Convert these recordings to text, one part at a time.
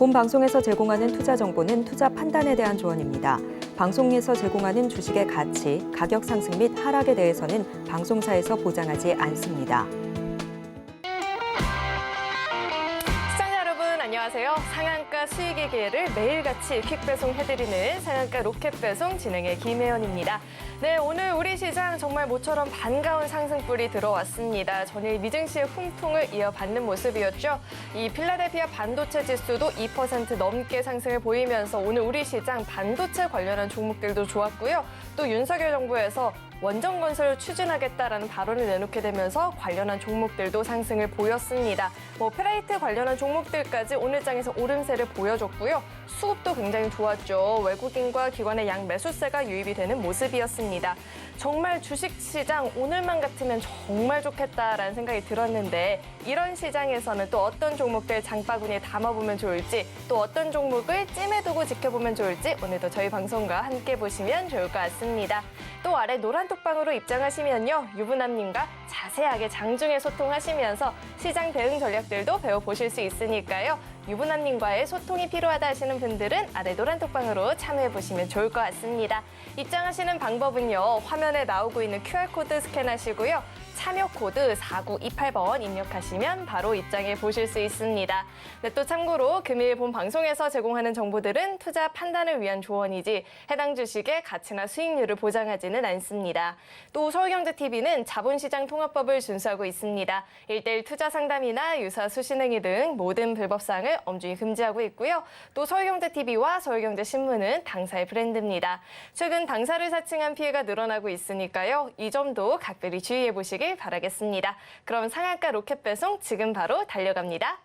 본 방송에서 제공하는 투자 정보는 투자 판단에 대한 조언입니다. 방송에서 제공하는 주식의 가치, 가격 상승 및 하락에 대해서는 방송사에서 보장하지 않습니다. 시청자 여러분 안녕하세요. 상한가 수익의 기회를 매일같이 퀵 배송해드리는 상한가 로켓 배송 진행의 김혜연입니다. 네, 오늘 우리 시장 정말 모처럼 반가운 상승불이 들어왔습니다. 전일 미증시의 훈풍을 이어받는 모습이었죠. 이 필라델피아 반도체 지수도 2% 넘게 상승을 보이면서 오늘 우리 시장 반도체 관련한 종목들도 좋았고요. 또 윤석열 정부에서 원전건설을 추진하겠다라는 발언을 내놓게 되면서 관련한 종목들도 상승을 보였습니다. 플레이트 관련한 종목들까지 오늘 장에서 오름세를 보여줬고요. 수급도 굉장히 좋았죠. 외국인과 기관의 양 매수세가 유입이 되는 모습이었습니다. 정말 주식시장 오늘만 같으면 정말 좋겠다라는 생각이 들었는데 이런 시장에서는 또 어떤 종목들 장바구니에 담아보면 좋을지 또 어떤 종목을 찜해 두고 지켜보면 좋을지 오늘도 저희 방송과 함께 보시면 좋을 것 같습니다. 또 아래 노란 톡방으로 입장하시면요. 유부남님과 자세하게 장중에 소통하시면서 시장 대응 전략들도 배워보실 수 있으니까요. 유부남님과의 소통이 필요하다 하시는 분들은 아래 노란 톡방으로 참여해보시면 좋을 것 같습니다. 입장하시는 방법은요. 화면에 나오고 있는 QR코드 스캔하시고요. 참여 코드 4928번 입력하시면 바로 입장해 보실 수 있습니다. 네, 또 참고로 금일 본 방송에서 제공하는 정보들은 투자 판단을 위한 조언이지 해당 주식의 가치나 수익률을 보장하지는 않습니다. 또 서울경제TV는 자본시장 통합법을 준수하고 있습니다. 1:1 투자 상담이나 유사 수신행위 등 모든 불법사항을 엄중히 금지하고 있고요. 또 서울경제TV와 서울경제신문은 당사의 브랜드입니다. 최근 당사를 사칭한 피해가 늘어나고 있으니까요. 이 점도 각별히 주의해 보시길 바라겠습니다. 그럼 상한가 로켓 배송 지금 바로 달려갑니다.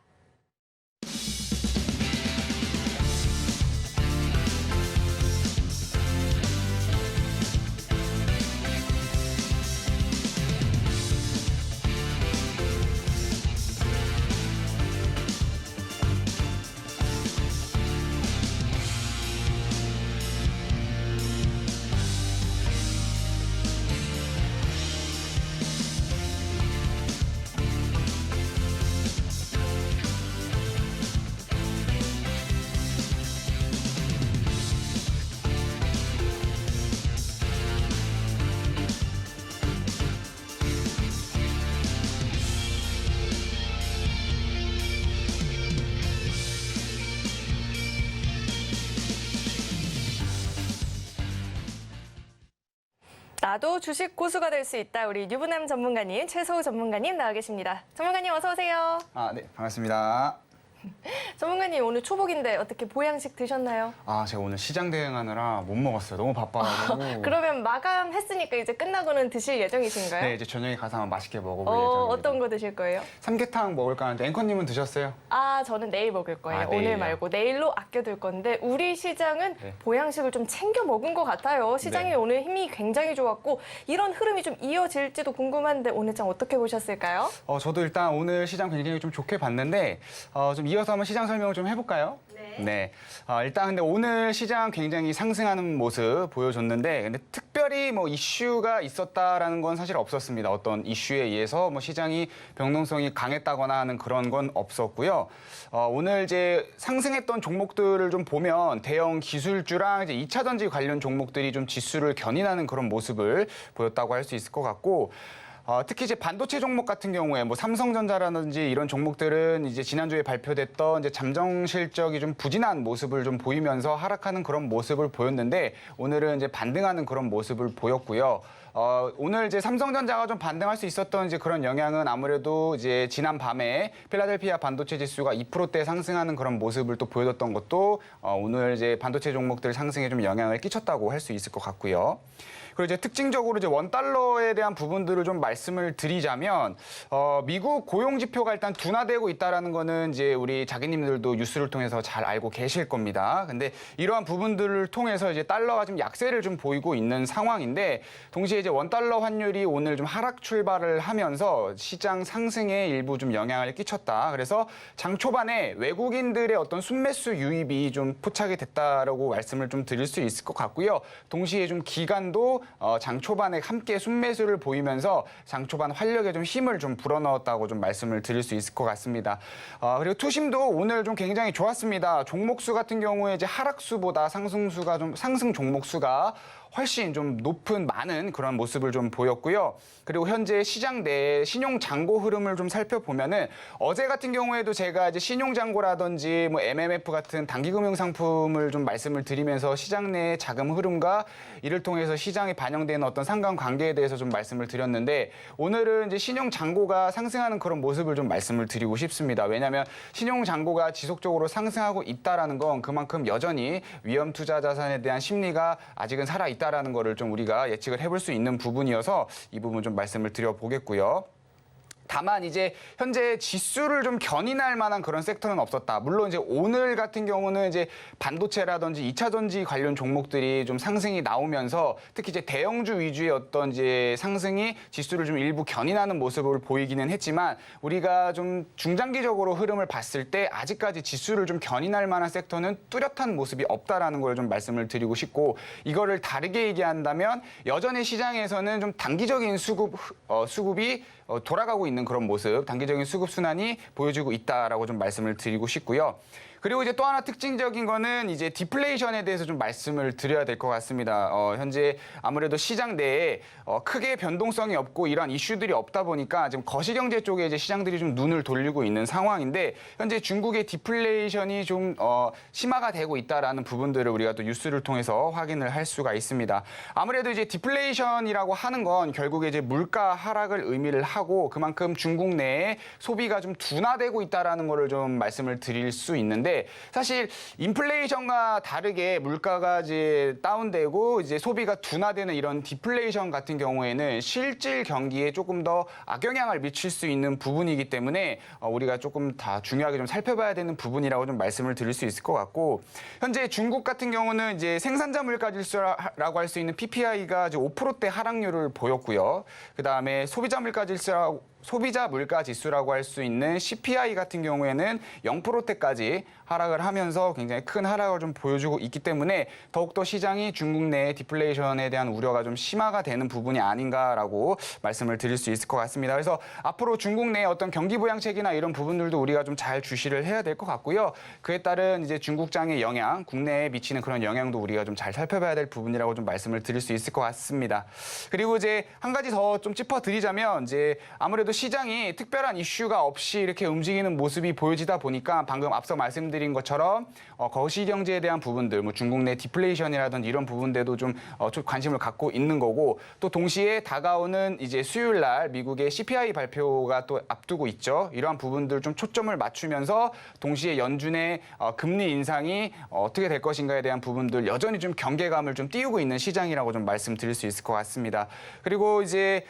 나도 주식 고수가 될 수 있다. 우리 유부남 전문가님, 최서우 전문가님 나와 계십니다. 전문가님 어서 오세요. 네, 반갑습니다. 전문가님 오늘 초복인데 어떻게 보양식 드셨나요? 제가 오늘 시장 대응하느라 못 먹었어요. 너무 바빠가지고. 그러면 마감했으니까 이제 끝나고는 드실 예정이신가요? 네, 이제 저녁에 가서 한번 맛있게 먹어볼 예정입니다. 어떤 거 드실 거예요? 삼계탕 먹을까 하는데 앵커님은 드셨어요? 저는 내일 먹을 거예요. 내일이요? 오늘 말고 내일로 아껴둘 건데 우리 시장은 네. 보양식을 좀 챙겨 먹은 것 같아요. 시장이 네. 오늘 힘이 굉장히 좋았고 이런 흐름이 좀 이어질지도 궁금한데 오늘 장 어떻게 보셨을까요? 저도 일단 오늘 시장 굉장히 좀 좋게 봤는데 좀 이어서 한번 시장 설명을 좀 해볼까요? 네. 일단 근데 오늘 시장 굉장히 상승하는 모습 보여줬는데 근데 특별히 뭐 이슈가 있었다라는 건 사실 없었습니다. 어떤 이슈에 의해서 뭐 시장이 변동성이 강했다거나 하는 그런 건 없었고요. 오늘 이제 상승했던 종목들을 좀 보면 대형 기술주랑 이제 2차 전지 관련 종목들이 좀 지수를 견인하는 그런 모습을 보였다고 할 수 있을 것 같고 특히 이제 반도체 종목 같은 경우에 뭐 삼성전자라든지 이런 종목들은 이제 지난주에 발표됐던 이제 잠정 실적이 좀 부진한 모습을 좀 보이면서 하락하는 그런 모습을 보였는데 오늘은 이제 반등하는 그런 모습을 보였고요. 오늘 이제 삼성전자가 좀 반등할 수 있었던 이제 그런 영향은 아무래도 이제 지난 밤에 필라델피아 반도체 지수가 2%대 상승하는 그런 모습을 또 보여줬던 것도 오늘 이제 반도체 종목들 상승에 좀 영향을 끼쳤다고 할 수 있을 것 같고요. 그리고 이제 특징적으로 이제 원달러에 대한 부분들을 좀 말씀을 드리자면 미국 고용 지표가 일단 둔화되고 있다라는 거는 이제 우리 자기님들도 뉴스를 통해서 잘 알고 계실 겁니다. 근데 이러한 부분들을 통해서 이제 달러가 좀 약세를 좀 보이고 있는 상황인데 동시에 이제 원달러 환율이 오늘 좀 하락 출발을 하면서 시장 상승에 일부 좀 영향을 끼쳤다. 그래서 장 초반에 외국인들의 어떤 순매수 유입이 좀 포착이 됐다라고 말씀을 좀 드릴 수 있을 것 같고요. 동시에 좀 기간도 장 초반에 함께 순매수를 보이면서 장 초반 활력에 좀 힘을 좀 불어넣었다고 좀 말씀을 드릴 수 있을 것 같습니다. 그리고 투심도 오늘 좀 굉장히 좋았습니다. 종목수 같은 경우에 이제 하락수보다 상승 종목수가 훨씬 좀 높은 많은 그런 모습을 좀 보였고요. 그리고 현재 시장 내 신용 잔고 흐름을 좀 살펴보면은 어제 같은 경우에도 제가 이제 신용 잔고라든지 뭐 MMF 같은 단기 금융 상품을 좀 말씀을 드리면서 시장 내 자금 흐름과 이를 통해서 시장에 반영되는 어떤 상관관계에 대해서 좀 말씀을 드렸는데 오늘은 이제 신용 잔고가 상승하는 그런 모습을 좀 말씀을 드리고 싶습니다. 왜냐하면 신용 잔고가 지속적으로 상승하고 있다라는 건 그만큼 여전히 위험 투자 자산에 대한 심리가 아직은 살아 있다라는 거를 좀 우리가 예측을 해볼 수 있는 부분이어서 이 부분 좀 말씀을 드려보겠고요. 다만 이제 현재 지수를 좀 견인할 만한 그런 섹터는 없었다. 물론 이제 오늘 같은 경우는 이제 반도체라든지 2차 전지 관련 종목들이 좀 상승이 나오면서 특히 이제 대형주 위주의 어떤 이제 상승이 지수를 좀 일부 견인하는 모습을 보이기는 했지만 우리가 좀 중장기적으로 흐름을 봤을 때 아직까지 지수를 좀 견인할 만한 섹터는 뚜렷한 모습이 없다라는 걸 좀 말씀을 드리고 싶고 이거를 다르게 얘기한다면 여전히 시장에서는 좀 단기적인 수급이 돌아가고 있는 그런 모습, 단기적인 수급 순환이 보여지고 있다라고 좀 말씀을 드리고 싶고요. 그리고 이제 또 하나 특징적인 거는 이제 디플레이션에 대해서 좀 말씀을 드려야 될 것 같습니다. 현재 아무래도 시장 내에 크게 변동성이 없고 이러한 이슈들이 없다 보니까 지금 거시경제 쪽에 이제 시장들이 좀 눈을 돌리고 있는 상황인데 현재 중국의 디플레이션이 좀 심화가 되고 있다라는 부분들을 우리가 또 뉴스를 통해서 확인을 할 수가 있습니다. 아무래도 이제 디플레이션이라고 하는 건 결국에 이제 물가 하락을 의미를 하고 그만큼 중국 내에 소비가 좀 둔화되고 있다라는 거를 좀 말씀을 드릴 수 있는데 사실 인플레이션과 다르게 물가가 이제 다운되고 이제 소비가 둔화되는 이런 디플레이션 같은 경우에는 실질 경기에 조금 더 악영향을 미칠 수 있는 부분이기 때문에 우리가 조금 다 중요하게 좀 살펴봐야 되는 부분이라고 좀 말씀을 드릴 수 있을 것 같고 현재 중국 같은 경우는 이제 생산자 물가 지수라고 할 수 있는 PPI가 이제 5%대 하락률을 보였고요. 그다음에 소비자 물가 지수라고 할 수 있는 CPI 같은 경우에는 0%대까지 하락을 하면서 굉장히 큰 하락을 좀 보여주고 있기 때문에 더욱더 시장이 중국 내 디플레이션에 대한 우려가 좀 심화가 되는 부분이 아닌가라고 말씀을 드릴 수 있을 것 같습니다. 그래서 앞으로 중국 내 어떤 경기 부양책이나 이런 부분들도 우리가 좀 잘 주시를 해야 될 것 같고요. 그에 따른 이제 중국장의 영향, 국내에 미치는 그런 영향도 우리가 좀 잘 살펴봐야 될 부분이라고 좀 말씀을 드릴 수 있을 것 같습니다. 그리고 이제 한 가지 더 좀 짚어드리자면 이제 아무래도 시장이 특별한 이슈가 없이 이렇게 움직이는 모습이 보여지다 보니까 방금 앞서 말씀드린 것처럼 거시경제에 대한 부분들, 뭐 중국 내 디플레이션이라든지 이런 부분들도 좀 관심을 갖고 있는 거고 또 동시에 다가오는 이제 수요일 날 미국의 CPI 발표가 또 앞두고 있죠. 이러한 부분들 좀 초점을 맞추면서 동시에 연준의 금리 인상이 어떻게 될 것인가에 대한 부분들 여전히 좀 경계감을 좀 띄우고 있는 시장이라고 좀 말씀드릴 수 있을 것 같습니다. 그리고 이제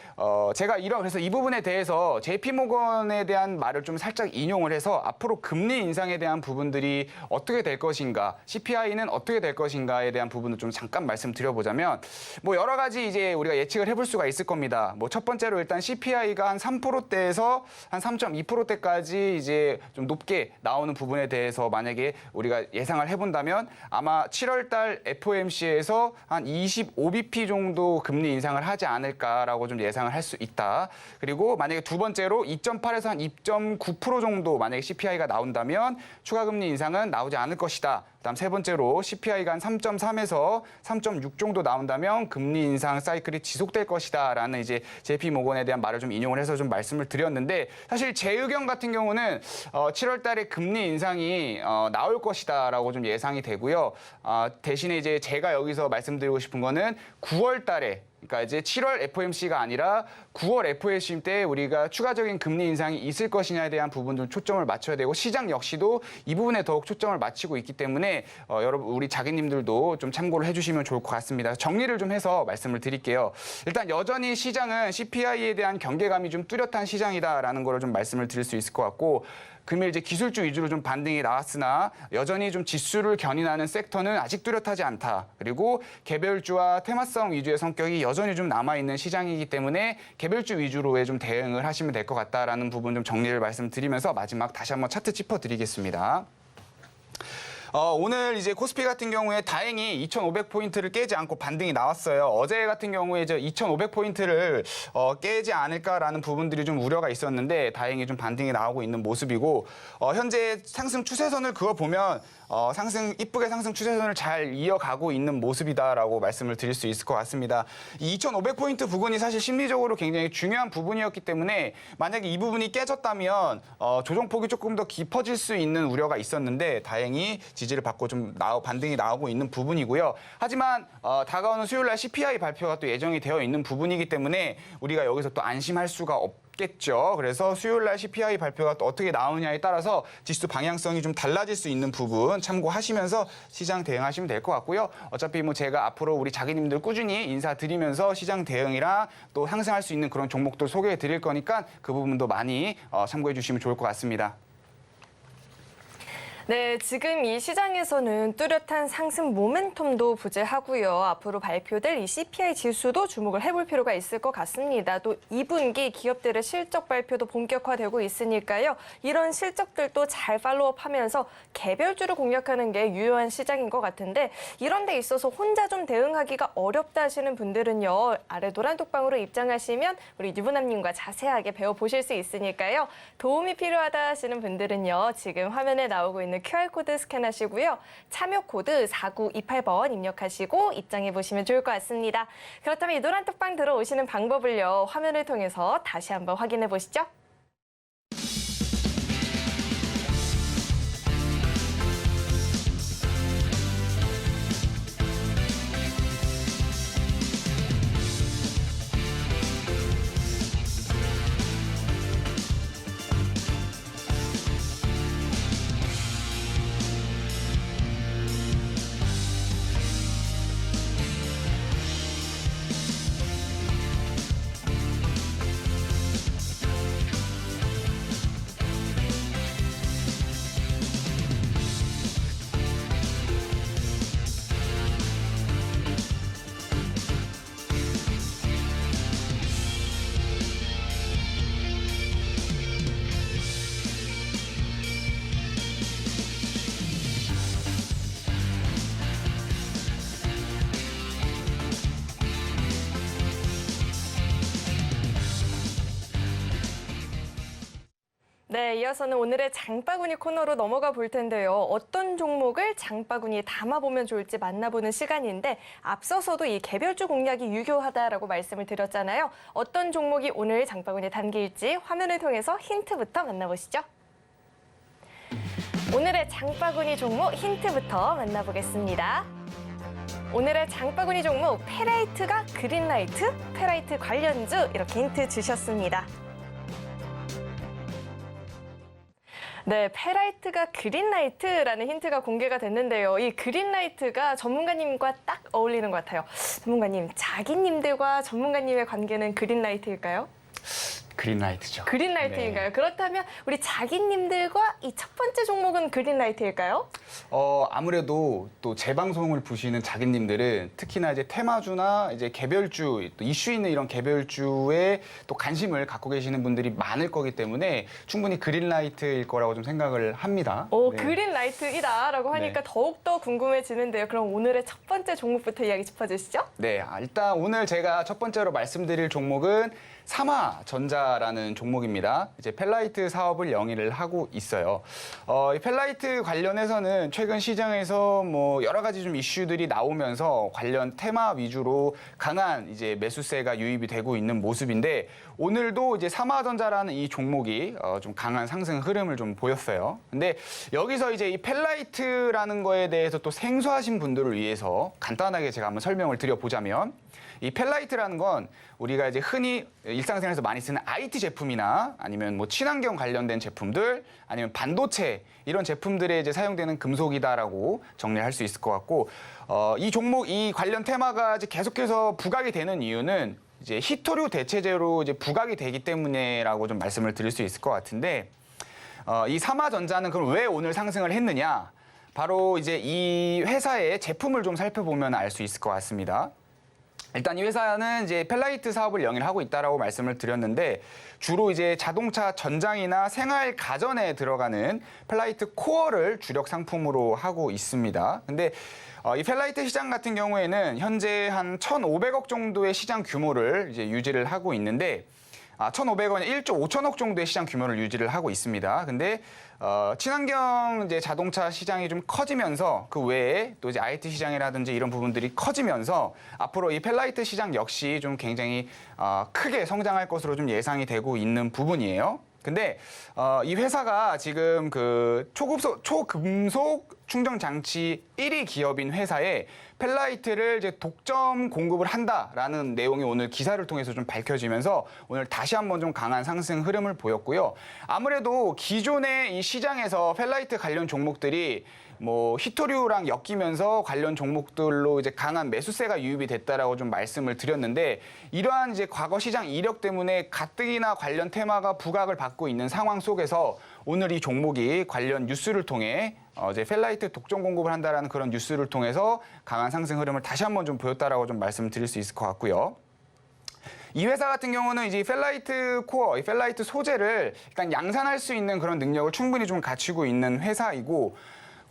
제가 그래서 이 부분에 대해서 JP모건에 대한 말을 좀 살짝 인용을 해서 앞으로 금리 인상에 대한 부분들이 어떻게 될 것인가, CPI는 어떻게 될 것인가에 대한 부분을 좀 잠깐 말씀드려보자면 뭐 여러 가지 이제 우리가 예측을 해볼 수가 있을 겁니다. 뭐 첫 번째로 일단 CPI가 한 3%대에서 한 3.2%대까지 이제 좀 높게 나오는 부분에 대해서 만약에 우리가 예상을 해본다면 아마 7월 달 FOMC에서 한 25bp 정도 금리 인상을 하지 않을까라고 좀 예상을 할 수 있다. 그리고 만약에 두 번째로 2.8에서 한 2.9% 정도 만약에 CPI가 나온다면 추가 금리 인상은 나오지 않을 것이다. 그다음 세 번째로 CPI가 한 3.3에서 3.6 정도 나온다면 금리 인상 사이클이 지속될 것이다라는 이제 JP모건에 대한 말을 좀 인용을 해서 좀 말씀을 드렸는데 사실 제 의견 같은 경우는 7월 달에 금리 인상이 나올 것이다라고 좀 예상이 되고요. 대신에 이제 제가 여기서 말씀드리고 싶은 거는 9월 달에 그러니까 이제 7월 FOMC가 아니라 9월 FOMC 때 우리가 추가적인 금리 인상이 있을 것이냐에 대한 부분들 초점을 맞춰야 되고 시장 역시도 이 부분에 더욱 초점을 맞추고 있기 때문에 여러분 우리 자기님들도 좀 참고를 해주시면 좋을 것 같습니다. 정리를 좀 해서 말씀을 드릴게요. 일단 여전히 시장은 CPI에 대한 경계감이 좀 뚜렷한 시장이다라는 거를 좀 말씀을 드릴 수 있을 것 같고 금일 이제 기술주 위주로 좀 반등이 나왔으나 여전히 좀 지수를 견인하는 섹터는 아직 뚜렷하지 않다. 그리고 개별주와 테마성 위주의 성격이 여전히 좀 남아있는 시장이기 때문에 개별주 위주로의 좀 대응을 하시면 될 것 같다라는 부분 좀 정리를 말씀드리면서 마지막 다시 한번 차트 짚어드리겠습니다. 오늘 이제 코스피 같은 경우에 다행히 2,500포인트를 깨지 않고 반등이 나왔어요. 어제 같은 경우에 이제 2,500포인트를 깨지 않을까라는 부분들이 좀 우려가 있었는데 다행히 좀 반등이 나오고 있는 모습이고 현재 상승 추세선을 그어보면 이쁘게 상승 추세선을 잘 이어가고 있는 모습이다라고 말씀을 드릴 수 있을 것 같습니다. 이 2,500포인트 부분이 사실 심리적으로 굉장히 중요한 부분이었기 때문에 만약에 이 부분이 깨졌다면 조정폭이 조금 더 깊어질 수 있는 우려가 있었는데 다행히 지지를 받고 좀 반등이 나오고 있는 부분이고요. 하지만 다가오는 수요일 날 CPI 발표가 또 예정이 되어 있는 부분이기 때문에 우리가 여기서 또 안심할 수가 없겠죠. 그래서 수요일 날 CPI 발표가 또 어떻게 나오느냐에 따라서 지수 방향성이 좀 달라질 수 있는 부분 참고하시면서 시장 대응하시면 될 것 같고요. 어차피 뭐 제가 앞으로 우리 자기님들 꾸준히 인사드리면서 시장 대응이랑 또 상승할 수 있는 그런 종목들 소개해 드릴 거니까 그 부분도 많이 참고해 주시면 좋을 것 같습니다. 네, 지금 이 시장에서는 뚜렷한 상승 모멘텀도 부재하고요. 앞으로 발표될 이 CPI 지수도 주목을 해볼 필요가 있을 것 같습니다. 또 2분기 기업들의 실적 발표도 본격화되고 있으니까요. 이런 실적들도 잘 팔로우업하면서 개별주를 공략하는 게 유효한 시장인 것 같은데 이런 데 있어서 혼자 좀 대응하기가 어렵다 하시는 분들은요. 아래 노란 톡방으로 입장하시면 우리 유부남님과 자세하게 배워보실 수 있으니까요. 도움이 필요하다 하시는 분들은요. 지금 화면에 나오고 있는 QR코드 스캔하시고요. 참여 코드 4928번 입력하시고 입장해 보시면 좋을 것 같습니다. 그렇다면 이 노란 톡방 들어오시는 방법을요. 화면을 통해서 다시 한번 확인해 보시죠. 네, 이어서는 오늘의 장바구니 코너로 넘어가 볼 텐데요. 어떤 종목을 장바구니에 담아보면 좋을지 만나보는 시간인데 앞서서도 이 개별주 공략이 유효하다라고 말씀을 드렸잖아요. 어떤 종목이 오늘 장바구니에 담길지 화면을 통해서 힌트부터 만나보시죠. 오늘의 장바구니 종목 힌트부터 만나보겠습니다. 오늘의 장바구니 종목 페라이트가 그린라이트, 페라이트 관련주 이렇게 힌트 주셨습니다. 네, 페라이트가 그린라이트라는 힌트가 공개가 됐는데요. 이 그린라이트가 전문가님과 딱 어울리는 것 같아요. 전문가님, 자기님들과 전문가님의 관계는 그린라이트일까요? 그린라이트죠. 그린라이트인가요? 네. 그렇다면 우리 자기님들과 이 첫 번째 종목은 그린라이트일까요? 아무래도 또 재방송을 보시는 자기님들은 특히나 이제 테마주나 이제 개별주, 또 이슈 있는 이런 개별주에 또 관심을 갖고 계시는 분들이 많을 거기 때문에 충분히 그린라이트일 거라고 좀 생각을 합니다. 오, 네. 그린라이트이다라고 하니까 네. 더욱더 궁금해지는데요. 그럼 오늘의 첫 번째 종목부터 이야기 짚어주시죠. 네, 일단 오늘 제가 첫 번째로 말씀드릴 종목은 삼화전자라는 종목입니다. 이제 펠라이트 사업을 영위를 하고 있어요. 이 펠라이트 관련해서는 최근 시장에서 뭐 여러 가지 좀 이슈들이 나오면서 관련 테마 위주로 강한 이제 매수세가 유입이 되고 있는 모습인데 오늘도 이제 삼화전자라는 이 종목이 좀 강한 상승 흐름을 좀 보였어요. 근데 여기서 이제 이 펠라이트라는 거에 대해서 또 생소하신 분들을 위해서 간단하게 제가 한번 설명을 드려보자면 이 펠라이트라는 건 우리가 이제 흔히 일상생활에서 많이 쓰는 IT 제품이나 아니면 뭐 친환경 관련된 제품들 아니면 반도체 이런 제품들에 이제 사용되는 금속이다라고 정리할 수 있을 것 같고 이 종목 이 관련 테마가 이제 계속해서 부각이 되는 이유는 이제 히토류 대체제로 이제 부각이 되기 때문에라고 좀 말씀을 드릴 수 있을 것 같은데 이 삼화전자는 그럼 왜 오늘 상승을 했느냐? 바로 이제 이 회사의 제품을 좀 살펴보면 알 수 있을 것 같습니다. 일단 이 회사는 이제 펠라이트 사업을 영위를 하고 있다라고 말씀을 드렸는데 주로 이제 자동차 전장이나 생활 가전에 들어가는 펠라이트 코어를 주력 상품으로 하고 있습니다. 근데 이 펠라이트 시장 같은 경우에는 현재 한 1,500억 정도의 시장 규모를 이제 유지를 하고 있는데 1,500원에 1조 5천억 정도의 시장 규모를 유지를 하고 있습니다. 근데 친환경 이제 자동차 시장이 좀 커지면서 그 외에 또 이제 IT 시장이라든지 이런 부분들이 커지면서 앞으로 이 펠라이트 시장 역시 좀 굉장히 크게 성장할 것으로 좀 예상이 되고 있는 부분이에요. 근데 이 회사가 지금 그 초금속 충전 장치 1위 기업인 회사에 펠라이트를 이제 독점 공급을 한다라는 내용이 오늘 기사를 통해서 좀 밝혀지면서 오늘 다시 한번 좀 강한 상승 흐름을 보였고요. 아무래도 기존의 이 시장에서 펠라이트 관련 종목들이 뭐 히토류랑 엮이면서 관련 종목들로 이제 강한 매수세가 유입이 됐다라고 좀 말씀을 드렸는데 이러한 이제 과거 시장 이력 때문에 가뜩이나 관련 테마가 부각을 받고 있는 상황 속에서 오늘 이 종목이 관련 뉴스를 통해 이제 펠라이트 독점 공급을 한다라는 그런 뉴스를 통해서 강한 상승 흐름을 다시 한번 좀 보였다라고 좀 말씀을 드릴 수 있을 것 같고요. 이 회사 같은 경우는 이제 펠라이트 코어, 이 펠라이트 소재를 일단 양산할 수 있는 그런 능력을 충분히 좀 갖추고 있는 회사이고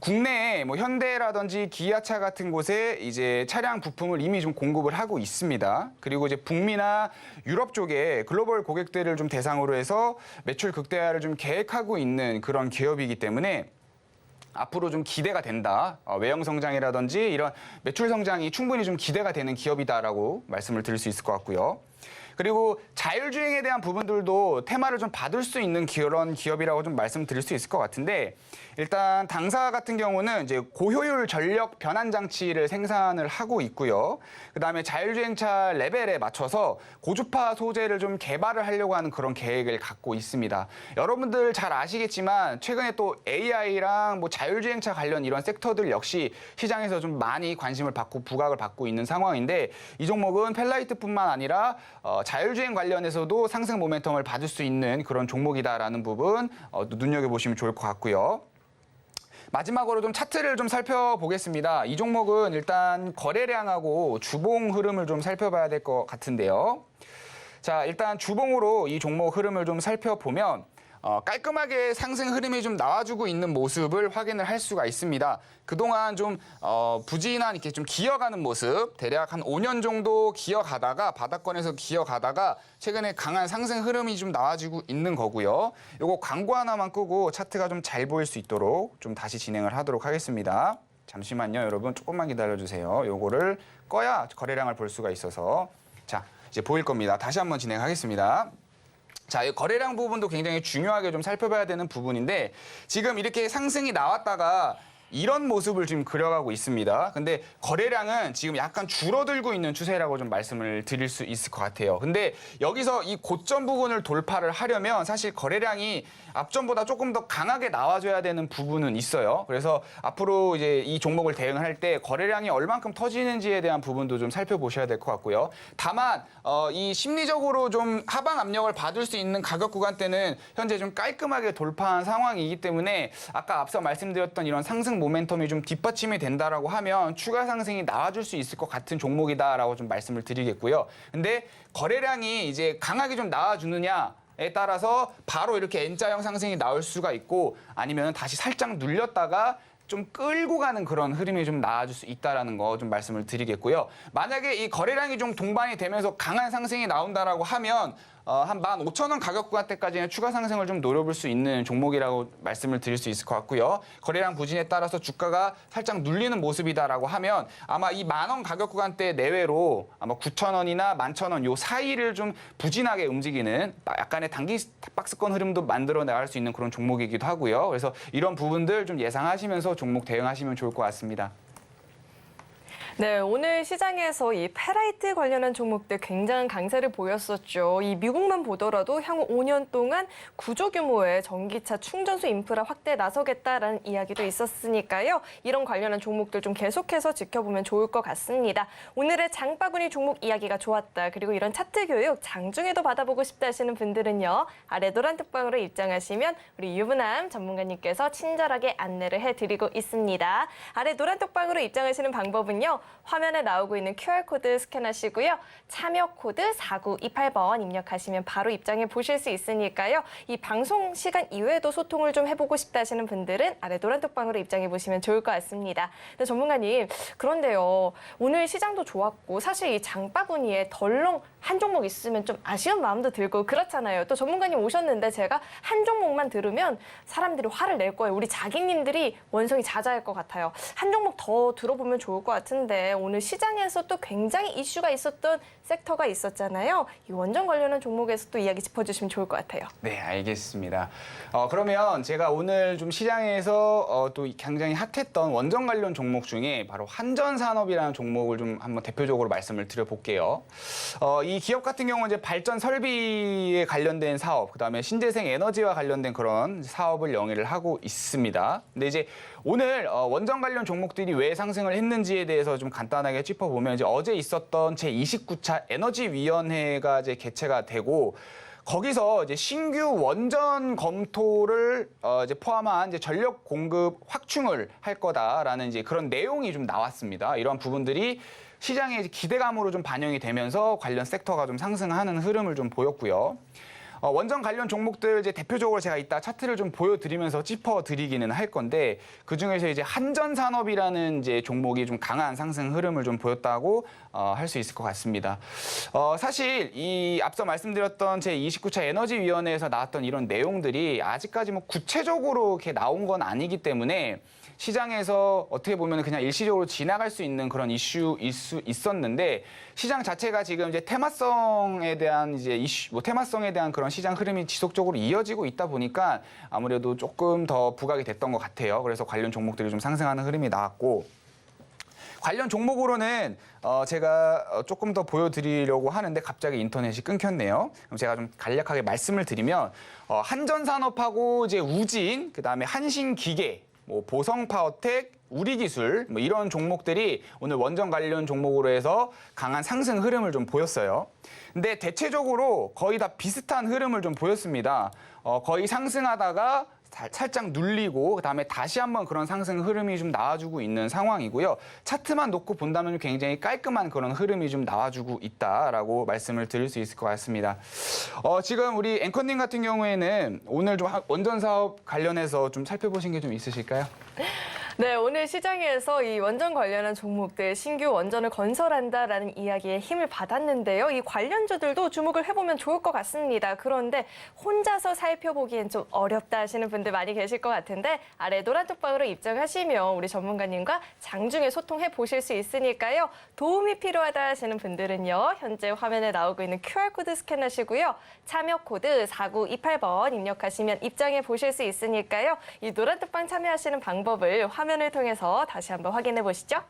국내에 뭐 현대라든지 기아차 같은 곳에 이제 차량 부품을 이미 좀 공급을 하고 있습니다. 그리고 이제 북미나 유럽 쪽에 글로벌 고객들을 좀 대상으로 해서 매출 극대화를 좀 계획하고 있는 그런 기업이기 때문에 앞으로 좀 기대가 된다. 외형 성장이라든지 이런 매출 성장이 충분히 좀 기대가 되는 기업이다라고 말씀을 드릴 수 있을 것 같고요. 그리고 자율주행에 대한 부분들도 테마를 좀 받을 수 있는 그런 기업이라고 좀 말씀드릴 수 있을 것 같은데 일단 당사 같은 경우는 이제 고효율 전력 변환 장치를 생산을 하고 있고요. 그다음에 자율주행차 레벨에 맞춰서 고주파 소재를 좀 개발을 하려고 하는 그런 계획을 갖고 있습니다. 여러분들 잘 아시겠지만 최근에 또 AI랑 뭐 자율주행차 관련 이런 섹터들 역시 시장에서 좀 많이 관심을 받고 부각을 받고 있는 상황인데 이 종목은 펠라이트뿐만 아니라 자율주행 관련해서도 상승 모멘텀을 받을 수 있는 그런 종목이다라는 부분 눈여겨보시면 좋을 것 같고요. 마지막으로 좀 차트를 좀 살펴보겠습니다. 이 종목은 일단 거래량하고 주봉 흐름을 좀 살펴봐야 될 것 같은데요. 자, 일단 주봉으로 이 종목 흐름을 좀 살펴보면 깔끔하게 상승 흐름이 좀 나와주고 있는 모습을 확인을 할 수가 있습니다. 그동안 좀 부진한 이렇게 좀 기어가는 모습, 대략 한 5년 정도 기어가다가 바닥권에서 기어가다가 최근에 강한 상승 흐름이 좀 나와주고 있는 거고요. 요거 광고 하나만 끄고 차트가 좀 잘 보일 수 있도록 좀 다시 진행을 하도록 하겠습니다. 잠시만요, 여러분 조금만 기다려주세요. 요거를 꺼야 거래량을 볼 수가 있어서 자 이제 보일 겁니다. 다시 한번 진행하겠습니다. 자, 이 거래량 부분도 굉장히 중요하게 좀 살펴봐야 되는 부분인데 지금 이렇게 상승이 나왔다가 이런 모습을 지금 그려가고 있습니다. 근데 거래량은 지금 약간 줄어들고 있는 추세라고 좀 말씀을 드릴 수 있을 것 같아요. 근데 여기서 이 고점 부분을 돌파를 하려면 사실 거래량이 앞전보다 조금 더 강하게 나와줘야 되는 부분은 있어요. 그래서 앞으로 이제 이 종목을 대응할 때 거래량이 얼만큼 터지는지에 대한 부분도 좀 살펴보셔야 될 것 같고요. 다만 이 심리적으로 좀 하방 압력을 받을 수 있는 가격 구간대는 현재 좀 깔끔하게 돌파한 상황이기 때문에 아까 앞서 말씀드렸던 이런 상승 모멘텀이 좀 뒷받침이 된다라고 하면 추가 상승이 나와줄 수 있을 것 같은 종목이다라고 좀 말씀을 드리겠고요. 근데 거래량이 이제 강하게 좀 나와주느냐에 따라서 바로 이렇게 N자형 상승이 나올 수가 있고 아니면 다시 살짝 눌렸다가 좀 끌고 가는 그런 흐름이 좀 나와줄 수 있다라는 거 좀 말씀을 드리겠고요. 만약에 이 거래량이 좀 동반이 되면서 강한 상승이 나온다라고 하면 한 15,000원 가격 구간대까지는 추가 상승을 좀 노려볼 수 있는 종목이라고 말씀을 드릴 수 있을 것 같고요. 거래량 부진에 따라서 주가가 살짝 눌리는 모습이다라고 하면 아마 이 10,000원 가격 구간대 내외로 아마 9,000원이나 11,000원 요 사이를 좀 부진하게 움직이는 약간의 단기 박스권 흐름도 만들어 나갈 수 있는 그런 종목이기도 하고요. 그래서 이런 부분들 좀 예상하시면서 종목 대응하시면 좋을 것 같습니다. 네, 오늘 시장에서 이 펠라이트 관련한 종목들 굉장한 강세를 보였었죠. 이 미국만 보더라도 향후 5년 동안 구조 규모의 전기차 충전소 인프라 확대에 나서겠다라는 이야기도 있었으니까요. 이런 관련한 종목들 좀 계속해서 지켜보면 좋을 것 같습니다. 오늘의 장바구니 종목 이야기가 좋았다. 그리고 이런 차트 교육 장중에도 받아보고 싶다 하시는 분들은요. 아래 노란 톡방으로 입장하시면 우리 유부남 전문가님께서 친절하게 안내를 해드리고 있습니다. 아래 노란 톡방으로 입장하시는 방법은요. 화면에 나오고 있는 QR코드 스캔하시고요. 참여 코드 4928번 입력하시면 바로 입장해 보실 수 있으니까요. 이 방송 시간 이외에도 소통을 좀 해보고 싶다 하시는 분들은 아래 노란 톡방으로 입장해 보시면 좋을 것 같습니다. 근데 전문가님, 그런데요. 오늘 시장도 좋았고 사실 이 장바구니에 덜렁 한 종목 있으면 좀 아쉬운 마음도 들고 그렇잖아요. 또 전문가님 오셨는데 제가 한 종목만 들으면 사람들이 화를 낼 거예요. 우리 자기님들이 원성이 잦아할 것 같아요. 한 종목 더 들어보면 좋을 것 같은데 오늘 시장에서 또 굉장히 이슈가 있었던 섹터가 있었잖아요. 이 원전 관련한 종목에서 또 이야기 짚어주시면 좋을 것 같아요. 네, 알겠습니다. 그러면 제가 오늘 좀 시장에서 또 굉장히 핫했던 원전 관련 종목 중에 바로 한전산업이라는 종목을 좀 한번 대표적으로 말씀을 드려볼게요. 이 기업 같은 경우는 이제 발전 설비에 관련된 사업, 그다음에 신재생 에너지와 관련된 그런 사업을 영위를 하고 있습니다. 근데 이제 오늘 원전 관련 종목들이 왜 상승을 했는지에 대해서 좀 간단하게 짚어보면 이제 어제 있었던 제29차 에너지위원회가 이제 개최가 되고 거기서 이제 신규 원전 검토를 이제 포함한 이제 전력 공급 확충을 할 거다라는 이제 그런 내용이 좀 나왔습니다. 이런 부분들이 시장의 기대감으로 좀 반영이 되면서 관련 섹터가 좀 상승하는 흐름을 좀 보였고요. 원전 관련 종목들 이제 대표적으로 제가 이따 차트를 좀 보여드리면서 짚어드리기는 할 건데 그 중에서 이제 한전산업이라는 이제 종목이 좀 강한 상승 흐름을 좀 보였다고 할 수 있을 것 같습니다. 사실 이 앞서 말씀드렸던 제29차 에너지위원회에서 나왔던 이런 내용들이 아직까지 뭐 구체적으로 이렇게 나온 건 아니기 때문에 시장에서 어떻게 보면 그냥 일시적으로 지나갈 수 있는 그런 있었는데 시장 자체가 지금 이제 테마성에 대한 이제 이슈, 테마성에 대한 그런 시장 흐름이 지속적으로 이어지고 있다 보니까 아무래도 조금 더 부각이 됐던 것 같아요. 그래서 관련 종목들이 좀 상승하는 흐름이 나왔고 관련 종목으로는 제가 조금 더 보여드리려고 하는데 갑자기 인터넷이 끊겼네요. 그럼 제가 좀 간략하게 말씀을 드리면 한전산업하고 이제 우진, 그다음에 한신기계, 뭐 보성파워텍, 우리기술 뭐 이런 종목들이 오늘 원전 관련 종목으로 해서 강한 상승 흐름을 좀 보였어요. 근데 대체적으로 거의 다 비슷한 흐름을 좀 보였습니다. 거의 상승하다가 살짝 눌리고 그다음에 다시 한번 그런 상승 흐름이 좀 나와주고 있는 상황이고요. 차트만 놓고 본다면 굉장히 깔끔한 그런 흐름이 좀 나와주고 있다라고 말씀을 드릴 수 있을 것 같습니다. 지금 우리 앵커님 같은 경우에는 오늘 좀 원전 사업 관련해서 좀 살펴보신 게 좀 있으실까요? 네, 오늘 시장에서 이 원전 관련한 종목들 신규 원전을 건설한다라는 이야기에 힘을 받았는데요. 이 관련주들도 주목을 해보면 좋을 것 같습니다. 그런데 혼자서 살펴보기엔 좀 어렵다 하시는 분들 많이 계실 것 같은데 아래 노란 톡방으로 입장하시면 우리 전문가님과 장중에 소통해 보실 수 있으니까요. 도움이 필요하다 하시는 분들은요. 현재 화면에 나오고 있는 QR코드 스캔하시고요. 참여 코드 4928번 입력하시면 입장해 보실 수 있으니까요. 이 노란 톡방 참여하시는 방법을 화면을 통해서 다시 한번 확인해 보시죠.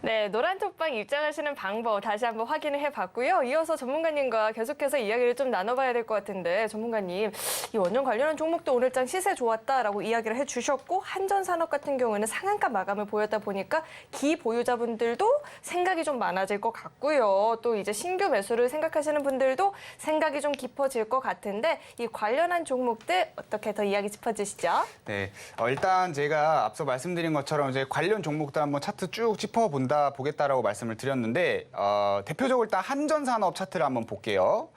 네, 노란 톡방 입장하시는 방법 다시 한번 확인을 해봤고요. 이어서 전문가님과 계속해서 이야기를 좀 나눠봐야 될 것 같은데 전문가님, 이 원전 관련한 종목도 오늘장 시세 좋았다라고 이야기를 해주셨고 한전산업 같은 경우에는 상한가 마감을 보였다 보니까 기 보유자분들도 생각이 좀 많아질 것 같고요. 또 이제 신규 매수를 생각하시는 분들도 생각이 좀 깊어질 것 같은데 이 관련한 종목들 어떻게 더 이야기 짚어주시죠? 네, 일단 제가 앞서 말씀드린 것처럼 이제 관련 종목들 한번 차트 쭉 짚어본다. 받아보겠다라고 말씀을 드렸는데 대표적으로 일단 한전산업 차트를 한번 볼게요.